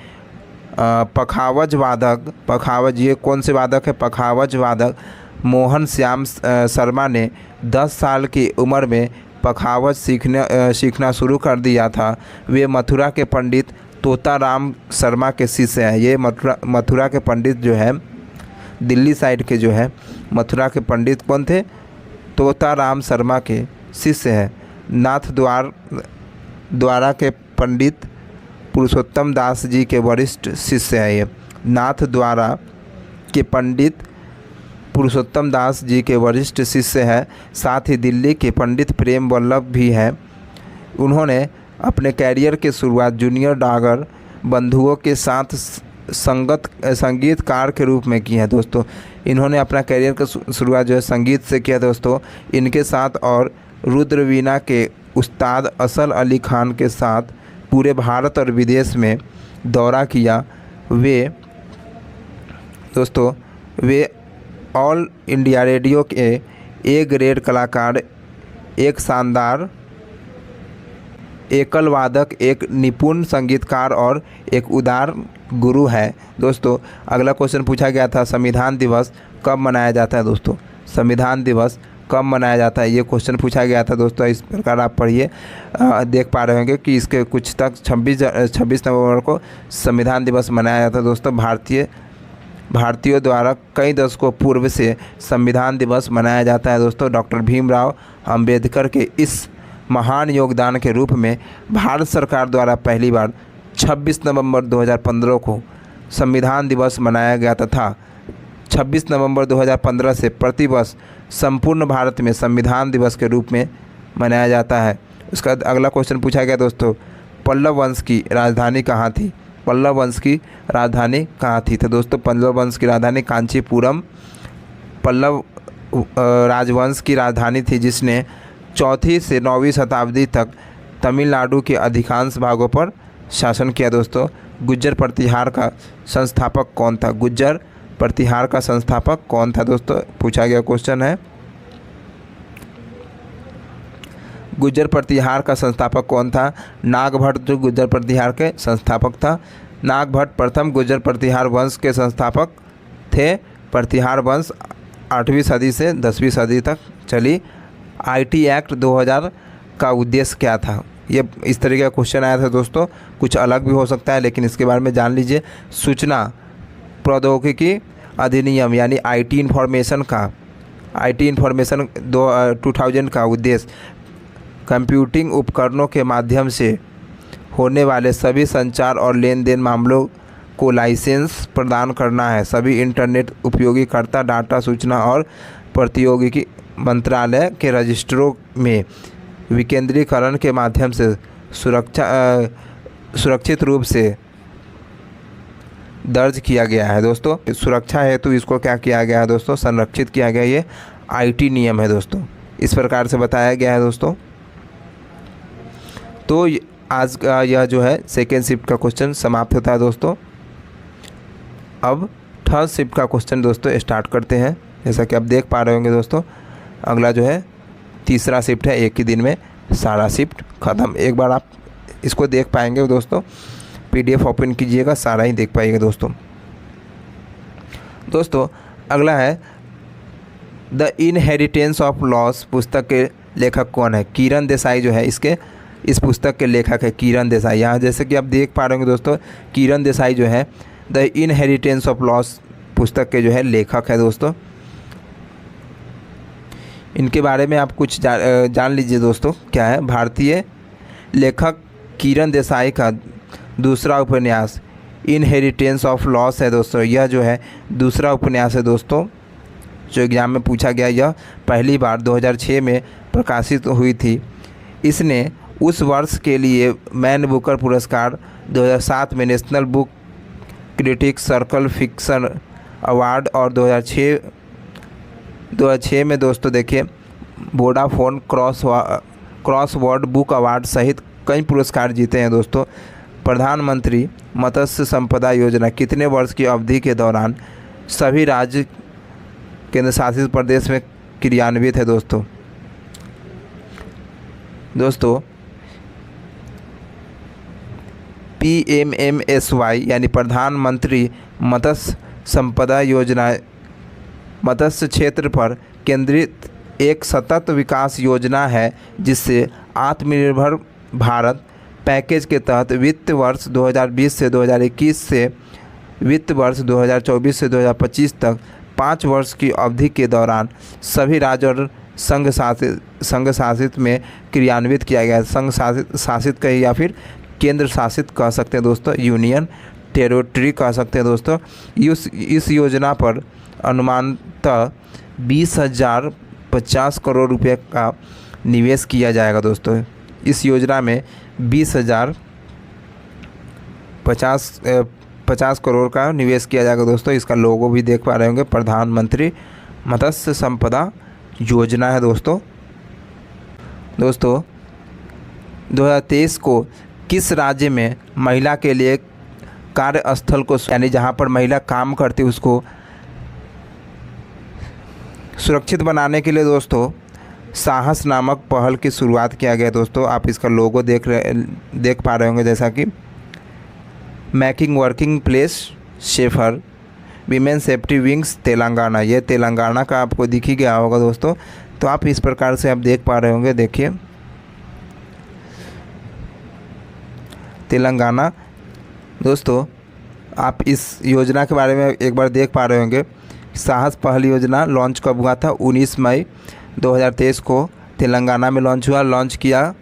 पखावज वादक, ये कौन से वादक है? पखावज वादक मोहन श्याम शर्मा ने 10 साल की उम्र में पखावज सीखना शुरू कर दिया था। वे मथुरा के पंडित तोताराम शर्मा के शिष्य हैं। ये मथुरा के पंडित जो है, दिल्ली साइड के जो है मथुरा के पंडित कौन थे? तोताराम शर्मा के शिष्य हैं। नाथ द्वारा के पंडित पुरुषोत्तम दास जी के वरिष्ठ शिष्य हैं। ये नाथ द्वारा के पंडित पुरुषोत्तम दास जी के वरिष्ठ शिष्य हैं। साथ ही दिल्ली के पंडित प्रेम वल्लभ भी हैं। उन्होंने अपने कैरियर की शुरुआत जूनियर डागर बंधुओं के साथ संगीतकार के रूप में की है दोस्तों। इन्होंने अपना कैरियर का शुरुआत जो है संगीत से किया दोस्तों। इनके साथ और रुद्रवीणा के उस्ताद असल अली खान के साथ पूरे भारत और विदेश में दौरा किया। वे ऑल इंडिया रेडियो के ए ग्रेड कलाकार, एक शानदार एकल वादक, एक निपुण संगीतकार और एक उदार गुरु है दोस्तों। अगला क्वेश्चन पूछा गया था, संविधान दिवस कब मनाया जाता है दोस्तों? संविधान दिवस कब मनाया जाता है, ये क्वेश्चन पूछा गया था दोस्तों। इस प्रकार आप पढ़िए, देख पा रहे होंगे कि इसके कुछ तक 26 नवंबर को संविधान दिवस मनाया जाता है दोस्तों। भारतीयों द्वारा कई दशकों पूर्व से संविधान दिवस मनाया जाता है दोस्तों। डॉक्टर भीमराव अंबेडकर के इस महान योगदान के रूप में भारत सरकार द्वारा पहली बार 26 नवंबर 2015 को संविधान दिवस मनाया गया तथा 26 नवंबर 2015 से प्रतिवर्ष संपूर्ण भारत में संविधान दिवस के रूप में मनाया जाता है। उसका अगला क्वेश्चन पूछा गया दोस्तों, पल्लव वंश की राजधानी कहाँ थी? पल्लव वंश की राजधानी कहाँ थी? तो दोस्तों पल्लव वंश की राजधानी कांचीपुरम पल्लव राजवंश की राजधानी थी, जिसने 4वीं से 9वीं शताब्दी तक तमिलनाडु के अधिकांश भागों पर शासन किया। दोस्तों गुज्जर प्रतिहार का संस्थापक कौन था? गुज्जर प्रतिहार का संस्थापक कौन था? दोस्तों पूछा गया क्वेश्चन है, गुज्जर प्रतिहार का संस्थापक कौन था? नागभट्ट जो गुज्जर प्रतिहार के संस्थापक था। नागभट्ट प्रथम गुज्जर प्रतिहार वंश के संस्थापक थे। प्रतिहार वंश 8वीं सदी से 10वीं सदी तक चली। आईटी एक्ट 2000 का उद्देश्य क्या था? ये इस तरीके का क्वेश्चन आया था दोस्तों, कुछ अलग भी हो सकता है लेकिन इसके बारे में जान लीजिए। सूचना प्रौद्योगिकी अधिनियम यानी आईटी इन्फॉर्मेशन 2000 का उद्देश्य कंप्यूटिंग उपकरणों के माध्यम से होने वाले सभी संचार और लेन देन मामलों को लाइसेंस प्रदान करना है। सभी इंटरनेट उपयोगकर्ता डाटा सूचना और प्रौद्योगिकी मंत्रालय के रजिस्टरों में विकेंद्रीकरण के माध्यम से सुरक्षित रूप से दर्ज किया गया है। दोस्तों सुरक्षा हेतु इसको क्या किया गया है दोस्तों? संरक्षित किया गया। ये आईटी नियम है दोस्तों, इस प्रकार से बताया गया है दोस्तों। तो आज का यह जो है सेकेंड शिफ्ट का क्वेश्चन समाप्त होता है दोस्तों। अब थर्ड शिफ्ट का क्वेश्चन दोस्तों स्टार्ट करते हैं। जैसा कि आप देख पा रहे होंगे दोस्तों, अगला जो है तीसरा शिफ्ट है। एक ही दिन में सारा शिफ्ट ख़त्म। एक बार आप इसको देख पाएंगे दोस्तों, पीडीएफ ओपन कीजिएगा, सारा ही देख पाइएगा दोस्तों। दोस्तों अगला है द इनहेरिटेंस ऑफ लॉस पुस्तक के लेखक कौन है? किरण देसाई जो है इस पुस्तक के लेखक है किरण देसाई। यहाँ जैसे कि आप देख पा रहे होंगे दोस्तों, किरण देसाई जो है द इनहेरिटेंस ऑफ लॉस पुस्तक के जो है लेखक है दोस्तों। इनके बारे में आप कुछ जान लीजिए दोस्तों। क्या है? भारतीय लेखक किरण देसाई का दूसरा उपन्यास इनहेरिटेंस ऑफ लॉस है दोस्तों। यह जो है दूसरा उपन्यास है दोस्तों, जो एग्ज़ाम में पूछा गया। यह पहली बार 2006 में प्रकाशित हुई थी। इसने उस वर्ष के लिए मैन बुकर पुरस्कार, 2007 में national book critics circle fiction award और 2006 में दोस्तों देखिए वोडाफोन क्रॉसवर्ड बुक अवार्ड सहित कई पुरस्कार जीते हैं दोस्तों। प्रधानमंत्री मत्स्य संपदा योजना कितने वर्ष की अवधि के दौरान सभी राज्य केंद्र शासित प्रदेश में क्रियान्वित है दोस्तों? दोस्तों PMMSY यानी प्रधानमंत्री मत्स्य संपदा योजना मत्स्य क्षेत्र पर केंद्रित एक सतत विकास योजना है, जिससे आत्मनिर्भर भारत पैकेज के तहत वित्त वर्ष 2020 से 2021 से वित्त वर्ष 2024 से 2025 तक 5 वर्ष की अवधि के दौरान सभी राज्य और संघ शासित में क्रियान्वित किया गया है। संघ शासित कही या फिर केंद्र शासित कह सकते हैं दोस्तों, यूनियन टेरिटरी कह सकते हैं दोस्तों। इस योजना पर अनुमानतः 20,050 करोड़ रुपए का निवेश किया जाएगा दोस्तों। इस योजना में 20,050 करोड़ का निवेश किया जाएगा दोस्तों। इसका लोगो भी देख पा रहे होंगे, प्रधानमंत्री मत्स्य संपदा योजना है दोस्तों। 2023 को किस राज्य में महिला के लिए कार्यस्थल को यानी जहां पर महिला काम करती है उसको सुरक्षित बनाने के लिए दोस्तों साहस नामक पहल की शुरुआत किया गया दोस्तों। आप इसका लोगो देख पा रहे होंगे, जैसा कि making working place safer women safety wings Telangana. ये तेलंगाना का आपको दिख ही गया होगा दोस्तों। तो आप इस प्रकार से आप देख पा रहे होंगे, देखिए तेलंगाना दोस्तों। आप इस योजना के बारे में एक बार देख पा रहे होंगे। साहस पहल योजना लॉन्च कब हुआ था? 19 मई 2023 को तेलंगाना में लॉन्च हुआ। लॉन्च किया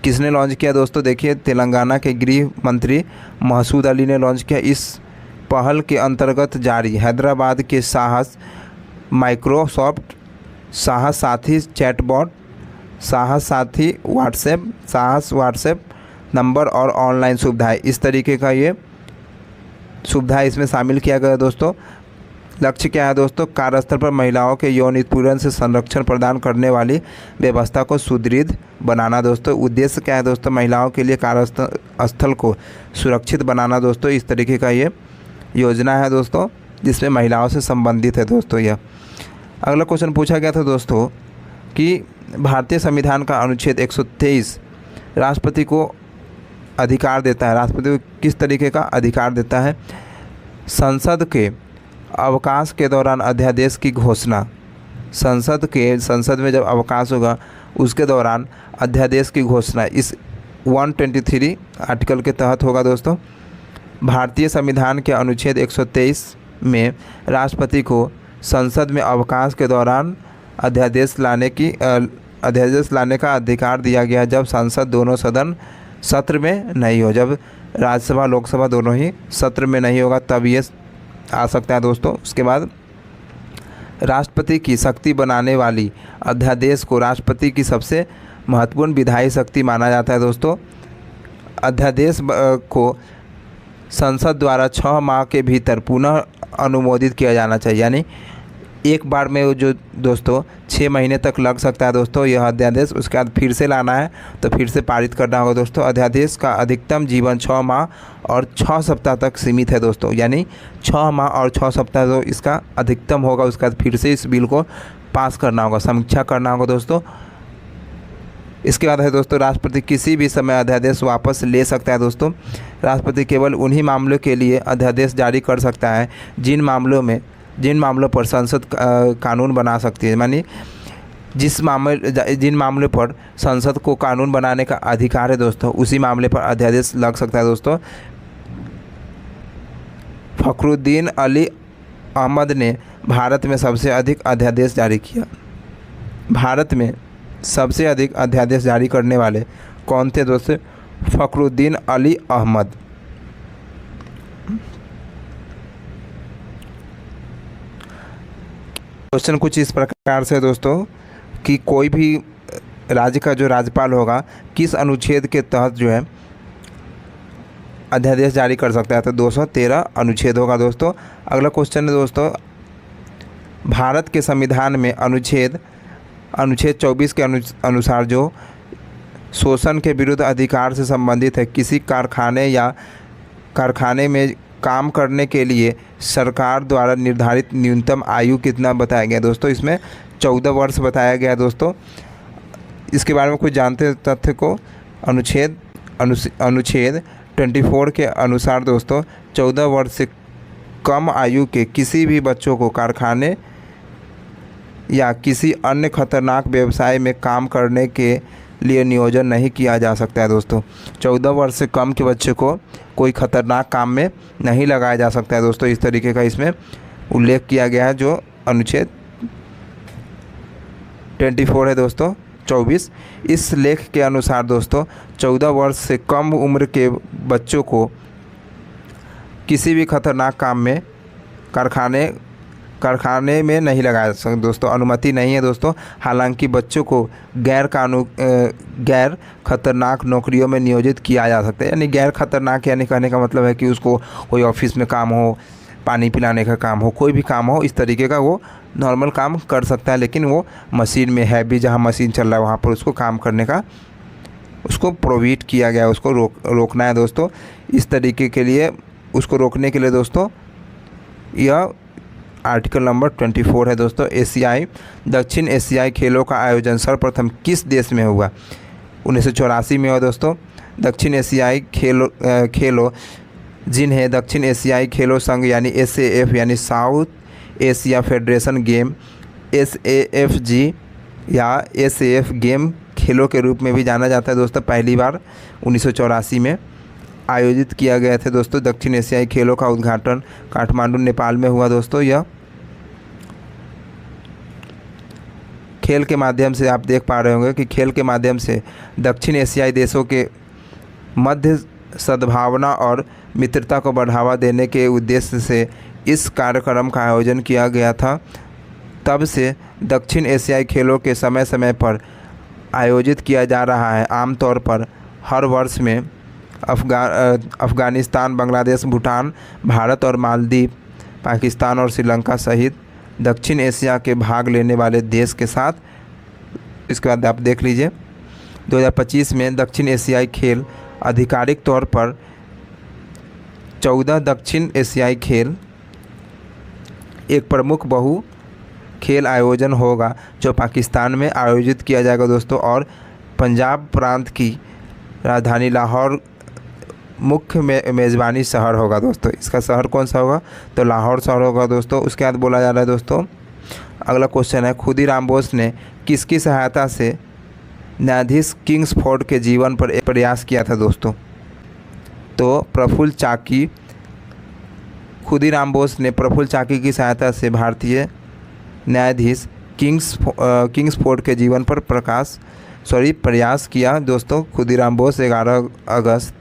किसने लॉन्च किया दोस्तों? देखिए तेलंगाना के गृह मंत्री महसूद अली ने लॉन्च किया। इस पहल के अंतर्गत जारी हैदराबाद के माइक्रोसॉफ्ट साहस साथी चैटबॉट, साहस साथी व्हाट्सएप नंबर और ऑनलाइन सुविधाएं, इस तरीके का ये सुविधा इसमें शामिल किया गया दोस्तों। लक्ष्य क्या है दोस्तों? कार्यस्थल पर महिलाओं के यौन उत्पीड़न से संरक्षण प्रदान करने वाली व्यवस्था को सुदृढ़ बनाना दोस्तों। उद्देश्य क्या है दोस्तों? महिलाओं के लिए कार्यस्थल को सुरक्षित बनाना दोस्तों। इस तरीके का ये योजना है दोस्तों, जिसमें महिलाओं से संबंधित है दोस्तों। यह अगला क्वेश्चन पूछा गया था दोस्तों कि भारतीय संविधान का अनुच्छेद 123 राष्ट्रपति को अधिकार देता है। राष्ट्रपति को किस तरीके का अधिकार देता है? संसद के अवकाश के दौरान अध्यादेश की घोषणा। संसद में जब अवकाश होगा उसके दौरान अध्यादेश की घोषणा इस 123 आर्टिकल के तहत होगा दोस्तों। भारतीय संविधान के अनुच्छेद 123 में राष्ट्रपति को संसद में अवकाश के दौरान अध्यादेश लाने का अधिकार दिया गया जब संसद दोनों सदन सत्र में नहीं हो। जब राज्यसभा लोकसभा दोनों ही सत्र में नहीं होगा तब ये आ सकता है दोस्तों। उसके बाद राष्ट्रपति की शक्ति बनाने वाली अध्यादेश को राष्ट्रपति की सबसे महत्वपूर्ण विधायी शक्ति माना जाता है दोस्तों। अध्यादेश को संसद द्वारा 6 माह के भीतर पुनः अनुमोदित किया जाना चाहिए, यानी एक बार में जो दोस्तों 6 महीने तक लग सकता है दोस्तों यह अध्यादेश। उसके बाद फिर से लाना है तो फिर से पारित करना होगा दोस्तों। अध्यादेश का अधिकतम जीवन 6 माह और 6 सप्ताह तक सीमित है दोस्तों, यानी 6 माह और 6 सप्ताह तो इसका अधिकतम होगा। उसके बाद फिर से इस बिल को पास करना होगा, समीक्षा करना होगा दोस्तों। इसके बाद है दोस्तों राष्ट्रपति किसी भी समय अध्यादेश वापस ले सकता है दोस्तों। राष्ट्रपति केवल उन्हीं मामलों के लिए अध्यादेश जारी कर सकता है जिन मामलों पर संसद कानून बना सकती है, मानी जिन मामले पर संसद को कानून बनाने का अधिकार है दोस्तों उसी मामले पर अध्यादेश लग सकता है दोस्तों। फखरुद्दीन अली अहमद ने भारत में सबसे अधिक अध्यादेश जारी किया। भारत में सबसे अधिक अध्यादेश जारी करने वाले कौन थे दोस्तों? फखरुद्दीन अली अहमद। क्वेश्चन कुछ इस प्रकार से दोस्तों कि कोई भी राज्य का जो राज्यपाल होगा किस अनुच्छेद के तहत जो है अध्यादेश जारी कर सकता है? तो 213 अनुच्छेद होगा दोस्तों। अगला क्वेश्चन है दोस्तों, भारत के संविधान में अनुच्छेद 24 के अनुसार जो शोषण के विरुद्ध अधिकार से संबंधित है, किसी कारखाने में काम करने के लिए सरकार द्वारा निर्धारित न्यूनतम आयु कितना बताया गया दोस्तों? इसमें 14 वर्ष बताया गया दोस्तों। इसके बारे में कुछ जानते हैं तथ्य को? अनुच्छेद 24 के अनुसार दोस्तों 14 वर्ष से कम आयु के किसी भी बच्चों को कारखाने या किसी अन्य खतरनाक व्यवसाय में काम करने के लिए नियोजन नहीं किया जा सकता है दोस्तों। 14 वर्ष से कम के बच्चे को कोई खतरनाक काम में नहीं लगाया जा सकता है दोस्तों। इस तरीके का इसमें उल्लेख किया गया है जो अनुच्छेद 24 है दोस्तों 24। इस लेख के अनुसार दोस्तों 14 वर्ष से कम उम्र के बच्चों को किसी भी खतरनाक काम में कारखाने में नहीं लगाया जा सकता दोस्तों, अनुमति नहीं है दोस्तों। हालांकि बच्चों को गैर खतरनाक नौकरियों में नियोजित किया जा सकता है, यानी गैर खतरनाक यानी कहने का मतलब है कि उसको कोई ऑफिस में काम हो, पानी पिलाने का काम हो, कोई भी काम हो, इस तरीके का वो नॉर्मल काम कर सकता है। लेकिन वो मशीन में है भी, जहाँ मशीन चल रहा है वहाँ पर उसको काम करने का उसको प्रोहिबिट किया गया है, उसको रोकना है दोस्तों। इस तरीके के लिए उसको रोकने के लिए दोस्तों यह आर्टिकल नंबर 24 है दोस्तों। दक्षिण एशियाई खेलों का आयोजन सर्वप्रथम किस देश में हुआ? 1984 में हुआ दोस्तों। दक्षिण एशियाई खेलों जिन्हें दक्षिण एशियाई खेलों संघ यानी SAF यानी south Asia federation game SAFG या SAF गेम खेलों के रूप में भी जाना जाता है दोस्तों, पहली बार 1984 में आयोजित किया गया था दोस्तों। दक्षिण एशियाई खेलों का उद्घाटन काठमांडू नेपाल में हुआ दोस्तों। यह खेल के माध्यम से आप देख पा रहे होंगे कि खेल के माध्यम से दक्षिण एशियाई देशों के मध्य सद्भावना और मित्रता को बढ़ावा देने के उद्देश्य से इस कार्यक्रम का आयोजन किया गया था। तब से दक्षिण एशियाई खेलों के समय समय पर आयोजित किया जा रहा है। आमतौर पर हर वर्ष में अफ़गानिस्तान, बांग्लादेश, भूटान, भारत और मालदीव, पाकिस्तान और श्रीलंका सहित दक्षिण एशिया के भाग लेने वाले देश के साथ। इसके बाद आप देख लीजिए 2025 में दक्षिण एशियाई खेल आधिकारिक तौर पर 14 दक्षिण एशियाई खेल एक प्रमुख बहु खेल आयोजन होगा जो पाकिस्तान में आयोजित किया जाएगा दोस्तों। और पंजाब प्रांत की राजधानी लाहौर मुख्य मेज़बानी शहर होगा दोस्तों। इसका शहर कौन सा होगा? तो लाहौर शहर होगा दोस्तों। उसके बाद बोला जा रहा है दोस्तों, अगला क्वेश्चन है, खुदीराम बोस ने किसकी सहायता से न्यायाधीश किंग्सफोर्ड के जीवन पर एक प्रयास किया था दोस्तों? तो प्रफुल्ल चाकी, खुदीराम बोस ने प्रफुल्ल चाकी की सहायता से भारतीय न्यायाधीश किंग्सफोर्ड के जीवन पर प्रयास किया दोस्तों। खुदीराम बोस 11 अगस्त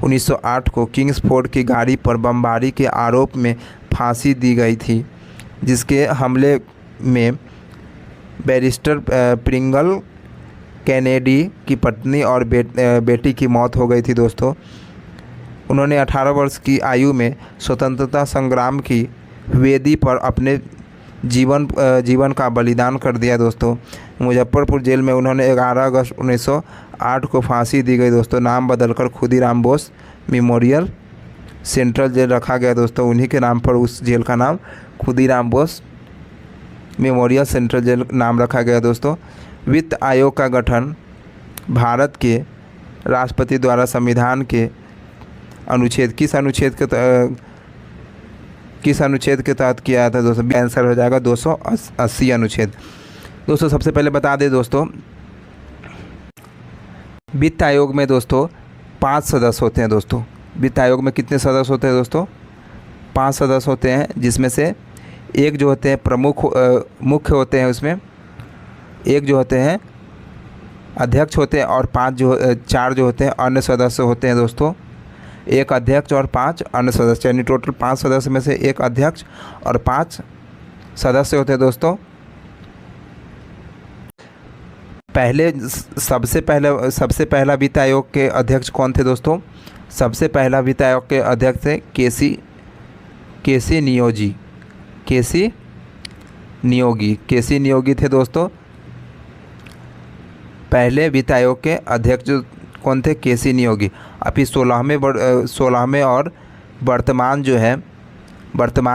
1908 को किंग्सफोर्ड की गाड़ी पर बमबारी के आरोप में फांसी दी गई थी, जिसके हमले में बैरिस्टर प्रिंगल कैनेडी की पत्नी और बेटी की मौत हो गई थी दोस्तों। उन्होंने 18 वर्ष की आयु में स्वतंत्रता संग्राम की वेदी पर अपने जीवन का बलिदान कर दिया दोस्तों। मुजफ्फरपुर जेल में उन्होंने 11 अगस्त 1908 को फांसी दी गई दोस्तों। नाम बदलकर Khudiram Bose memorial central jail रखा गया दोस्तों। उन्हीं के नाम पर उस जेल का नाम Khudiram Bose memorial central jail नाम रखा गया दोस्तों। वित्त आयोग का गठन भारत के राष्ट्रपति द्वारा संविधान के किस अनुच्छेद के तहत किया था दोस्तों? आंसर हो जाएगा 280 अनुच्छेद। दोस्तों सबसे पहले बता दें दोस्तों, वित्त आयोग में दोस्तों 5 सदस्य होते हैं दोस्तों। वित्त आयोग में कितने सदस्य होते हैं दोस्तों? 5 सदस्य होते हैं, जिसमें से एक जो होते हैं मुख्य होते हैं, उसमें एक जो होते हैं अध्यक्ष होते हैं और 4 जो होते हैं अन्य सदस्य होते हैं दोस्तों। एक अध्यक्ष और 5 अन्य सदस्य, यानी टोटल 5 सदस्य में से एक अध्यक्ष और 5 सदस्य होते हैं दोस्तों। सबसे पहला वित्त आयोग के अध्यक्ष कौन थे दोस्तों? सबसे पहला वित्त आयोग के अध्यक्ष थे केसी नियोगी थे दोस्तों। पहले वित्त आयोग के अध्यक्ष जो कौन थे? केसी नियोगी। अभी 16वें और वर्तमान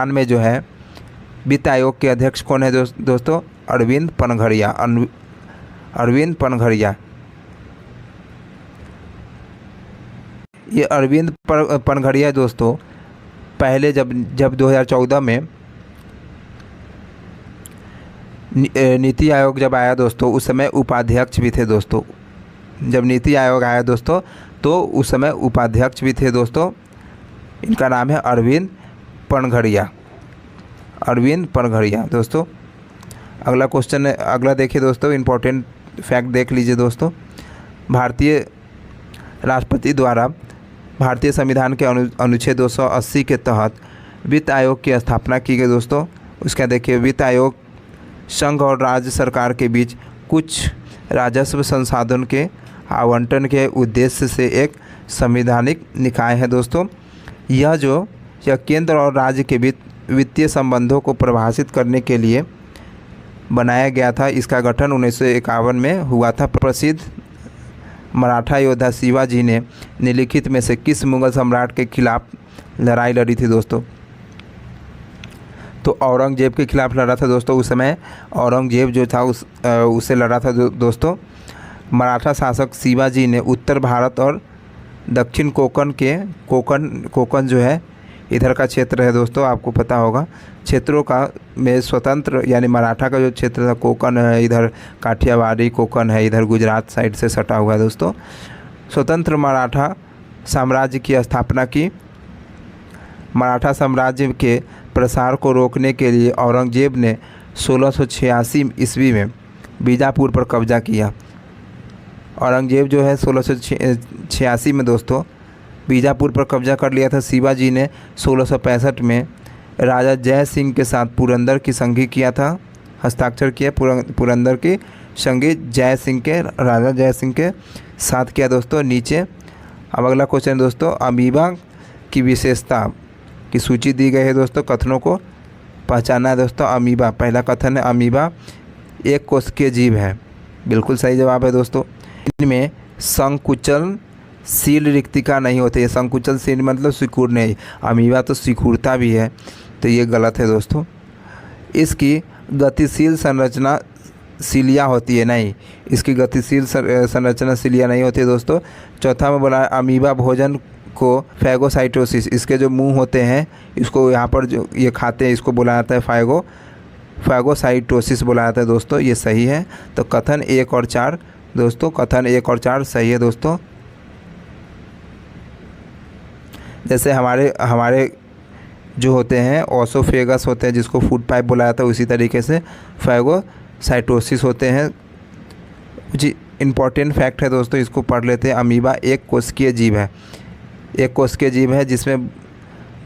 में जो है वित्त आयोग के अध्यक्ष कौन है दोस्तों? अरविंद पनघड़िया। ये अरविंद पनघड़िया दोस्तों पहले जब 2014 में नीति आयोग जब आया दोस्तों, उस समय उपाध्यक्ष भी थे दोस्तों। जब नीति आयोग आया दोस्तों तो उस समय उपाध्यक्ष भी थे दोस्तों। इनका नाम है अरविंद पनघड़िया दोस्तों। अगला क्वेश्चन है, अगला देखिए दोस्तों, इम्पोर्टेंट फैक्ट देख लीजिए दोस्तों। भारतीय राष्ट्रपति द्वारा भारतीय संविधान के अनुच्छेद 280 के तहत वित्त आयोग की स्थापना की गई दोस्तों। उसका देखिए, वित्त आयोग संघ और राज्य सरकार के बीच कुछ राजस्व संसाधन के आवंटन के उद्देश्य से एक संवैधानिक निकाय है दोस्तों। यह केंद्र और राज्य के वित्तीय संबंधों को परिभाषित करने के लिए बनाया गया था। इसका गठन 1951 में हुआ था। प्रसिद्ध मराठा योद्धा शिवाजी ने निम्नलिखित में से किस मुगल सम्राट के खिलाफ लड़ाई लड़ी थी दोस्तों? तो औरंगजेब के खिलाफ लड़ा था दोस्तों। उस समय औरंगजेब जो था उससे लड़ा था दोस्तों। मराठा शासक शिवाजी ने उत्तर भारत और दक्षिण कोकण जो है इधर का क्षेत्र है दोस्तों, आपको पता होगा क्षेत्रों का में स्वतंत्र, यानी मराठा का जो क्षेत्र था कोकण है, इधर काठियावाड़ी कोकण है, इधर गुजरात साइड से सटा हुआ है दोस्तों। स्वतंत्र मराठा साम्राज्य की स्थापना की। मराठा साम्राज्य के प्रसार को रोकने के लिए औरंगजेब ने 1686 ईस्वी में बीजापुर पर कब्जा किया। औरंगजेब जो है 1686 में दोस्तों बीजापुर पर कब्जा कर लिया था शिवाजी ने 1665 में। राजा जय सिंह के साथ पुरंदर की संधि किया था, हस्ताक्षर किया पुरंदर की संधि राजा जय सिंह के साथ किया दोस्तों। नीचे अब अगला क्वेश्चन दोस्तों, अमीबा की विशेषता की सूची दी गई है दोस्तों, कथनों को पहचाना है दोस्तों। अमीबा, पहला कथन है अमीबा एक कोशिकीय जीव है, बिल्कुल सही जवाब है दोस्तों। इनमें संकुचनशील रिक्तिका नहीं होती है, संकुचनशील मतलब सिकुड़ नहीं, अमीबा तो सिकुड़ता भी है, तो ये गलत है दोस्तों। इसकी गतिशील संरचना सिलिया होती है, नहीं, इसकी गतिशील संरचना सिलिया नहीं होती है दोस्तों। चौथा में बोला अमीबा भोजन को फैगोसाइटोसिस, इसके जो मुंह होते हैं इसको यहाँ पर जो ये खाते हैं इसको बोला जाता है फैगोसाइटोसिस बोला जाता है दोस्तों, ये सही है। तो कथन 1 और 4 दोस्तों, कथन 1 और 4 सही है दोस्तों। जैसे हमारे जो होते हैं ओसोफेगस होते हैं जिसको फूड पाइप बोला जाता है, उसी तरीके से फैगोसाइटोसिस होते हैं। जी इम्पॉर्टेंट फैक्ट है दोस्तों, इसको पढ़ लेते हैं। अमीबा एक कोशिकीय जीव है, एक कोशिकीय जीव है जिसमें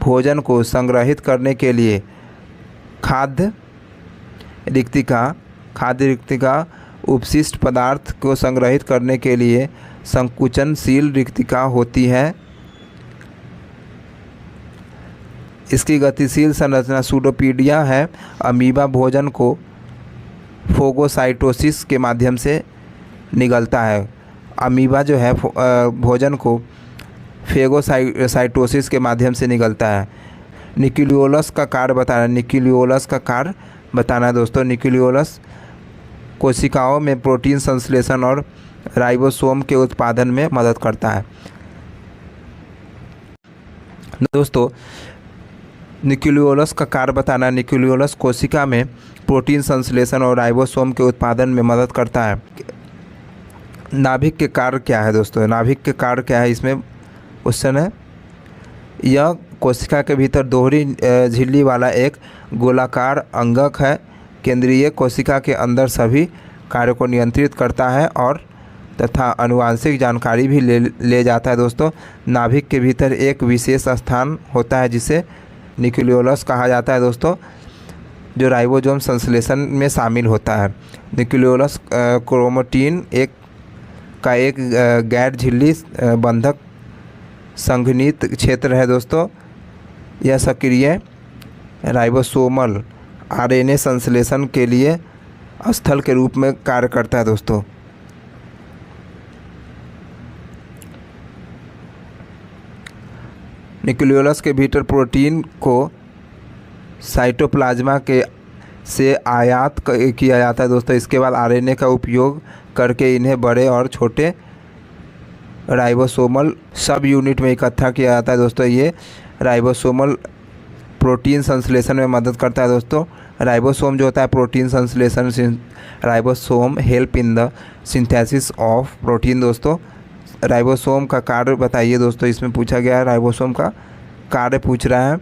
भोजन को संग्रहित करने के लिए खाद्य रिक्तिका उपशिष्ट पदार्थ को संग्रहित करने के लिए संकुचनशील रिक्तिका होती है। इसकी गतिशील संरचना सूडोपीडिया है। अमीबा भोजन को फोगोसाइटोसिस के माध्यम से निगलता है। अमीबा जो है भोजन को फेगोसाइटोसिस के माध्यम से निगलता है। न्यूक्लियोलस का कार्य बताना, न्यूक्लियोलस का कार्य बताना है दोस्तों। न्यूक्लियोलस कोशिकाओं में प्रोटीन संश्लेषण और राइबोसोम के उत्पादन में मदद करता है दोस्तों। न्यूक्लियोलस का कार्य बताना, न्यूक्लियोलस कोशिका में प्रोटीन संश्लेषण और राइबोसोम के उत्पादन में मदद करता है। नाभिक के कार्य क्या है दोस्तों, नाभिक के कार्य क्या है, इसमें क्वेश्चन है। यह कोशिका के भीतर दोहरी झिल्ली वाला एक गोलाकार अंगक है। केंद्रीय कोशिका के अंदर सभी कार्यों को नियंत्रित करता है और तथा आनुवांशिक जानकारी भी ले जाता है दोस्तों। नाभिक के भीतर एक विशेष स्थान होता है जिसे न्यूक्लियोलस कहा जाता है दोस्तों, जो राइबोसोम संश्लेषण में शामिल होता है। न्यूक्लियोलस क्रोमैटिन का एक गैर झिल्ली बंधक संघनित क्षेत्र है दोस्तों। यह सक्रिय राइबोसोमल आरएनए संश्लेषण के लिए स्थल के रूप में कार्य करता है दोस्तों। न्यूक्लियोलस के भीतर प्रोटीन को साइटोप्लाज्मा से आयात किया जाता है दोस्तों। इसके बाद आरएनए का उपयोग करके इन्हें बड़े और छोटे राइबोसोमल सब यूनिट में इकट्ठा किया जाता है दोस्तों। ये राइबोसोमल प्रोटीन संश्लेषण में मदद करता है दोस्तों। राइबोसोम जो होता है प्रोटीन संश्लेषण, ribosome help in the synthesis of protein दोस्तों। राइबोसोम का कार्य बताइए दोस्तों, इसमें पूछा गया है राइबोसोम का कार्य पूछ रहा है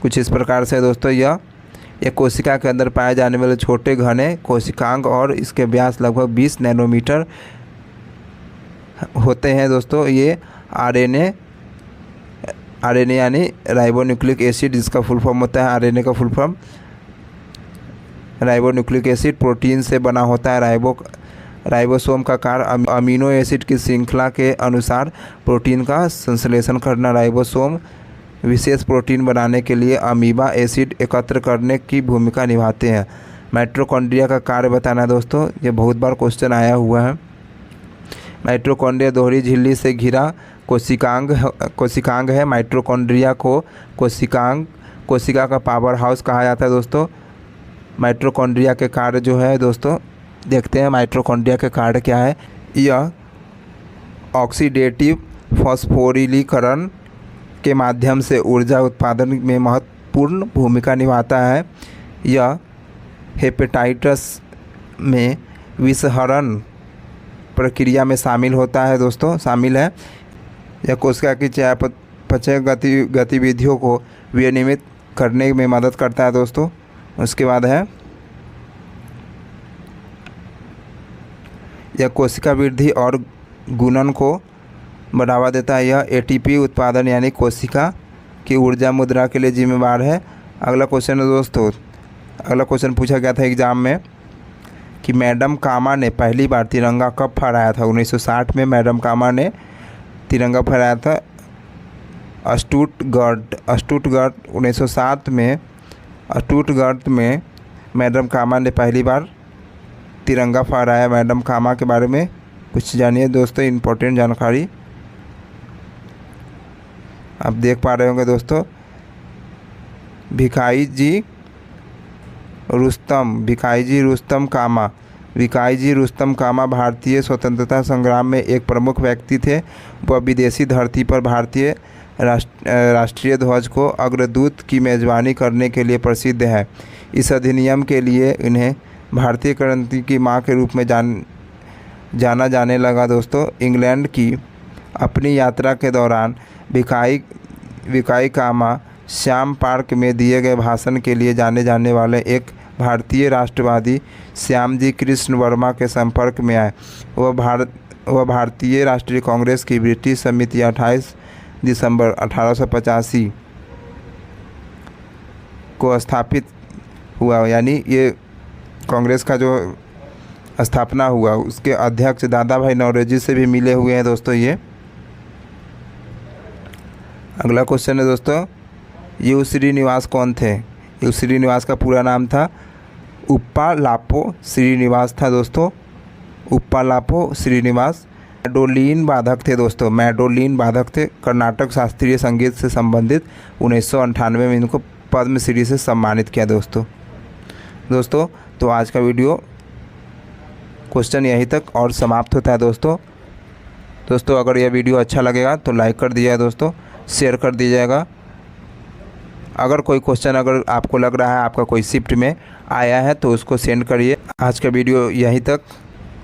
कुछ इस प्रकार से दोस्तों। यह एक कोशिका के अंदर पाए जाने वाले छोटे घने कोशिकांग और इसके व्यास लगभग 20 नैनोमीटर होते हैं दोस्तों। ये आरएनए यानी राइबोन्यूक्लिक एसिड, जिसका फुल फॉर्म होता है आरएनए का full form ribonucleic acid, protein से बना होता है। राइबोसोम का कार्य अमीनो एसिड की श्रृंखला के अनुसार प्रोटीन का संश्लेषण करना। राइबोसोम विशेष प्रोटीन बनाने के लिए अमीबा एसिड एकत्र करने की भूमिका निभाते हैं। माइटोकॉन्ड्रिया का कार्य बताना है दोस्तों, ये बहुत बार क्वेश्चन आया हुआ है। माइटोकॉन्ड्रिया दोहरी झिल्ली से घिरा कोशिकांग है। माइटोकॉन्ड्रिया को कोशिका का पावर हाउस कहा जाता है दोस्तों। माइटोकॉन्ड्रिया के कार्य जो है दोस्तों, देखते हैं माइटोकॉन्ड्रिया के कार्य क्या है। यह ऑक्सीडेटिव फॉस्फोरिलीकरण के माध्यम से ऊर्जा उत्पादन में महत्वपूर्ण भूमिका निभाता है। यह हेपेटाइटिस में विषहरण प्रक्रिया में शामिल होता है दोस्तों, शामिल है। यह कोशिका की चयापचय गतिविधियों को विनियमित करने में मदद करता है दोस्तों। उसके बाद है यह कोशिका वृद्धि और गुणन को बढ़ावा देता है। यह एटीपी उत्पादन यानी कोशिका की ऊर्जा मुद्रा के लिए जिम्मेदार है। अगला क्वेश्चन है दोस्तों, अगला क्वेश्चन पूछा गया था एग्ज़ाम में कि मैडम कामा ने पहली बार तिरंगा कब फहराया था। 1960 में मैडम कामा ने तिरंगा फहराया था स्टुटगार्ट 1907 में स्टुटगार्ट में मैडम कामा ने पहली बार तिरंगा फहराया। मैडम कामा के बारे में कुछ जानिए दोस्तों, इम्पोर्टेंट जानकारी आप देख पा रहे होंगे दोस्तों। भिखाई जी रुस्तम कामा भारतीय स्वतंत्रता संग्राम में एक प्रमुख व्यक्ति थे। वह विदेशी धरती पर भारतीय राष्ट्रीय ध्वज को अग्रदूत की मेज़बानी करने के लिए प्रसिद्ध है। इस अधिनियम के लिए इन्हें भारतीय क्रांति की मां के रूप में जाना जाने लगा दोस्तों। इंग्लैंड की अपनी यात्रा के दौरान भिखाई कामा श्याम पार्क में दिए गए भाषण के लिए जाने जाने वाले एक भारतीय राष्ट्रवादी श्यामजी कृष्ण वर्मा के संपर्क में आए। वह भारतीय राष्ट्रीय कांग्रेस की ब्रिटिश समिति 28 दिसंबर 1885 को स्थापित हुआ, यानी ये कांग्रेस का जो स्थापना हुआ उसके अध्यक्ष दादा भाई नौरोजी से भी मिले हुए हैं दोस्तों ये। अगला क्वेश्चन है दोस्तों, यू श्रीनिवास कौन थे। यू श्रीनिवास का पूरा नाम था उप्पालाप्पो श्रीनिवास था दोस्तों, उप्पालाप्पो श्रीनिवास। मैंडोलिन वादक थे दोस्तों, मैंडोलिन वादक थे। कर्नाटक शास्त्रीय संगीत से संबंधित 1998 में इनको पद्मश्री से सम्मानित किया दोस्तों। तो आज का वीडियो क्वेश्चन यहीं तक और समाप्त होता है दोस्तों। अगर यह वीडियो अच्छा लगेगा तो लाइक कर दीजिएगा दोस्तों, शेयर कर दीजिएगा। अगर कोई क्वेश्चन अगर आपको लग रहा है आपका कोई शिफ्ट में आया है तो उसको सेंड करिए। आज का वीडियो यहीं तक।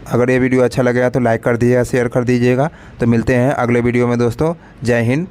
अगर ये वीडियो अच्छा लगेगा तो लाइक कर दीजिएगा, शेयर कर दीजिएगा। तो मिलते हैं अगले वीडियो में दोस्तों। जय हिंद,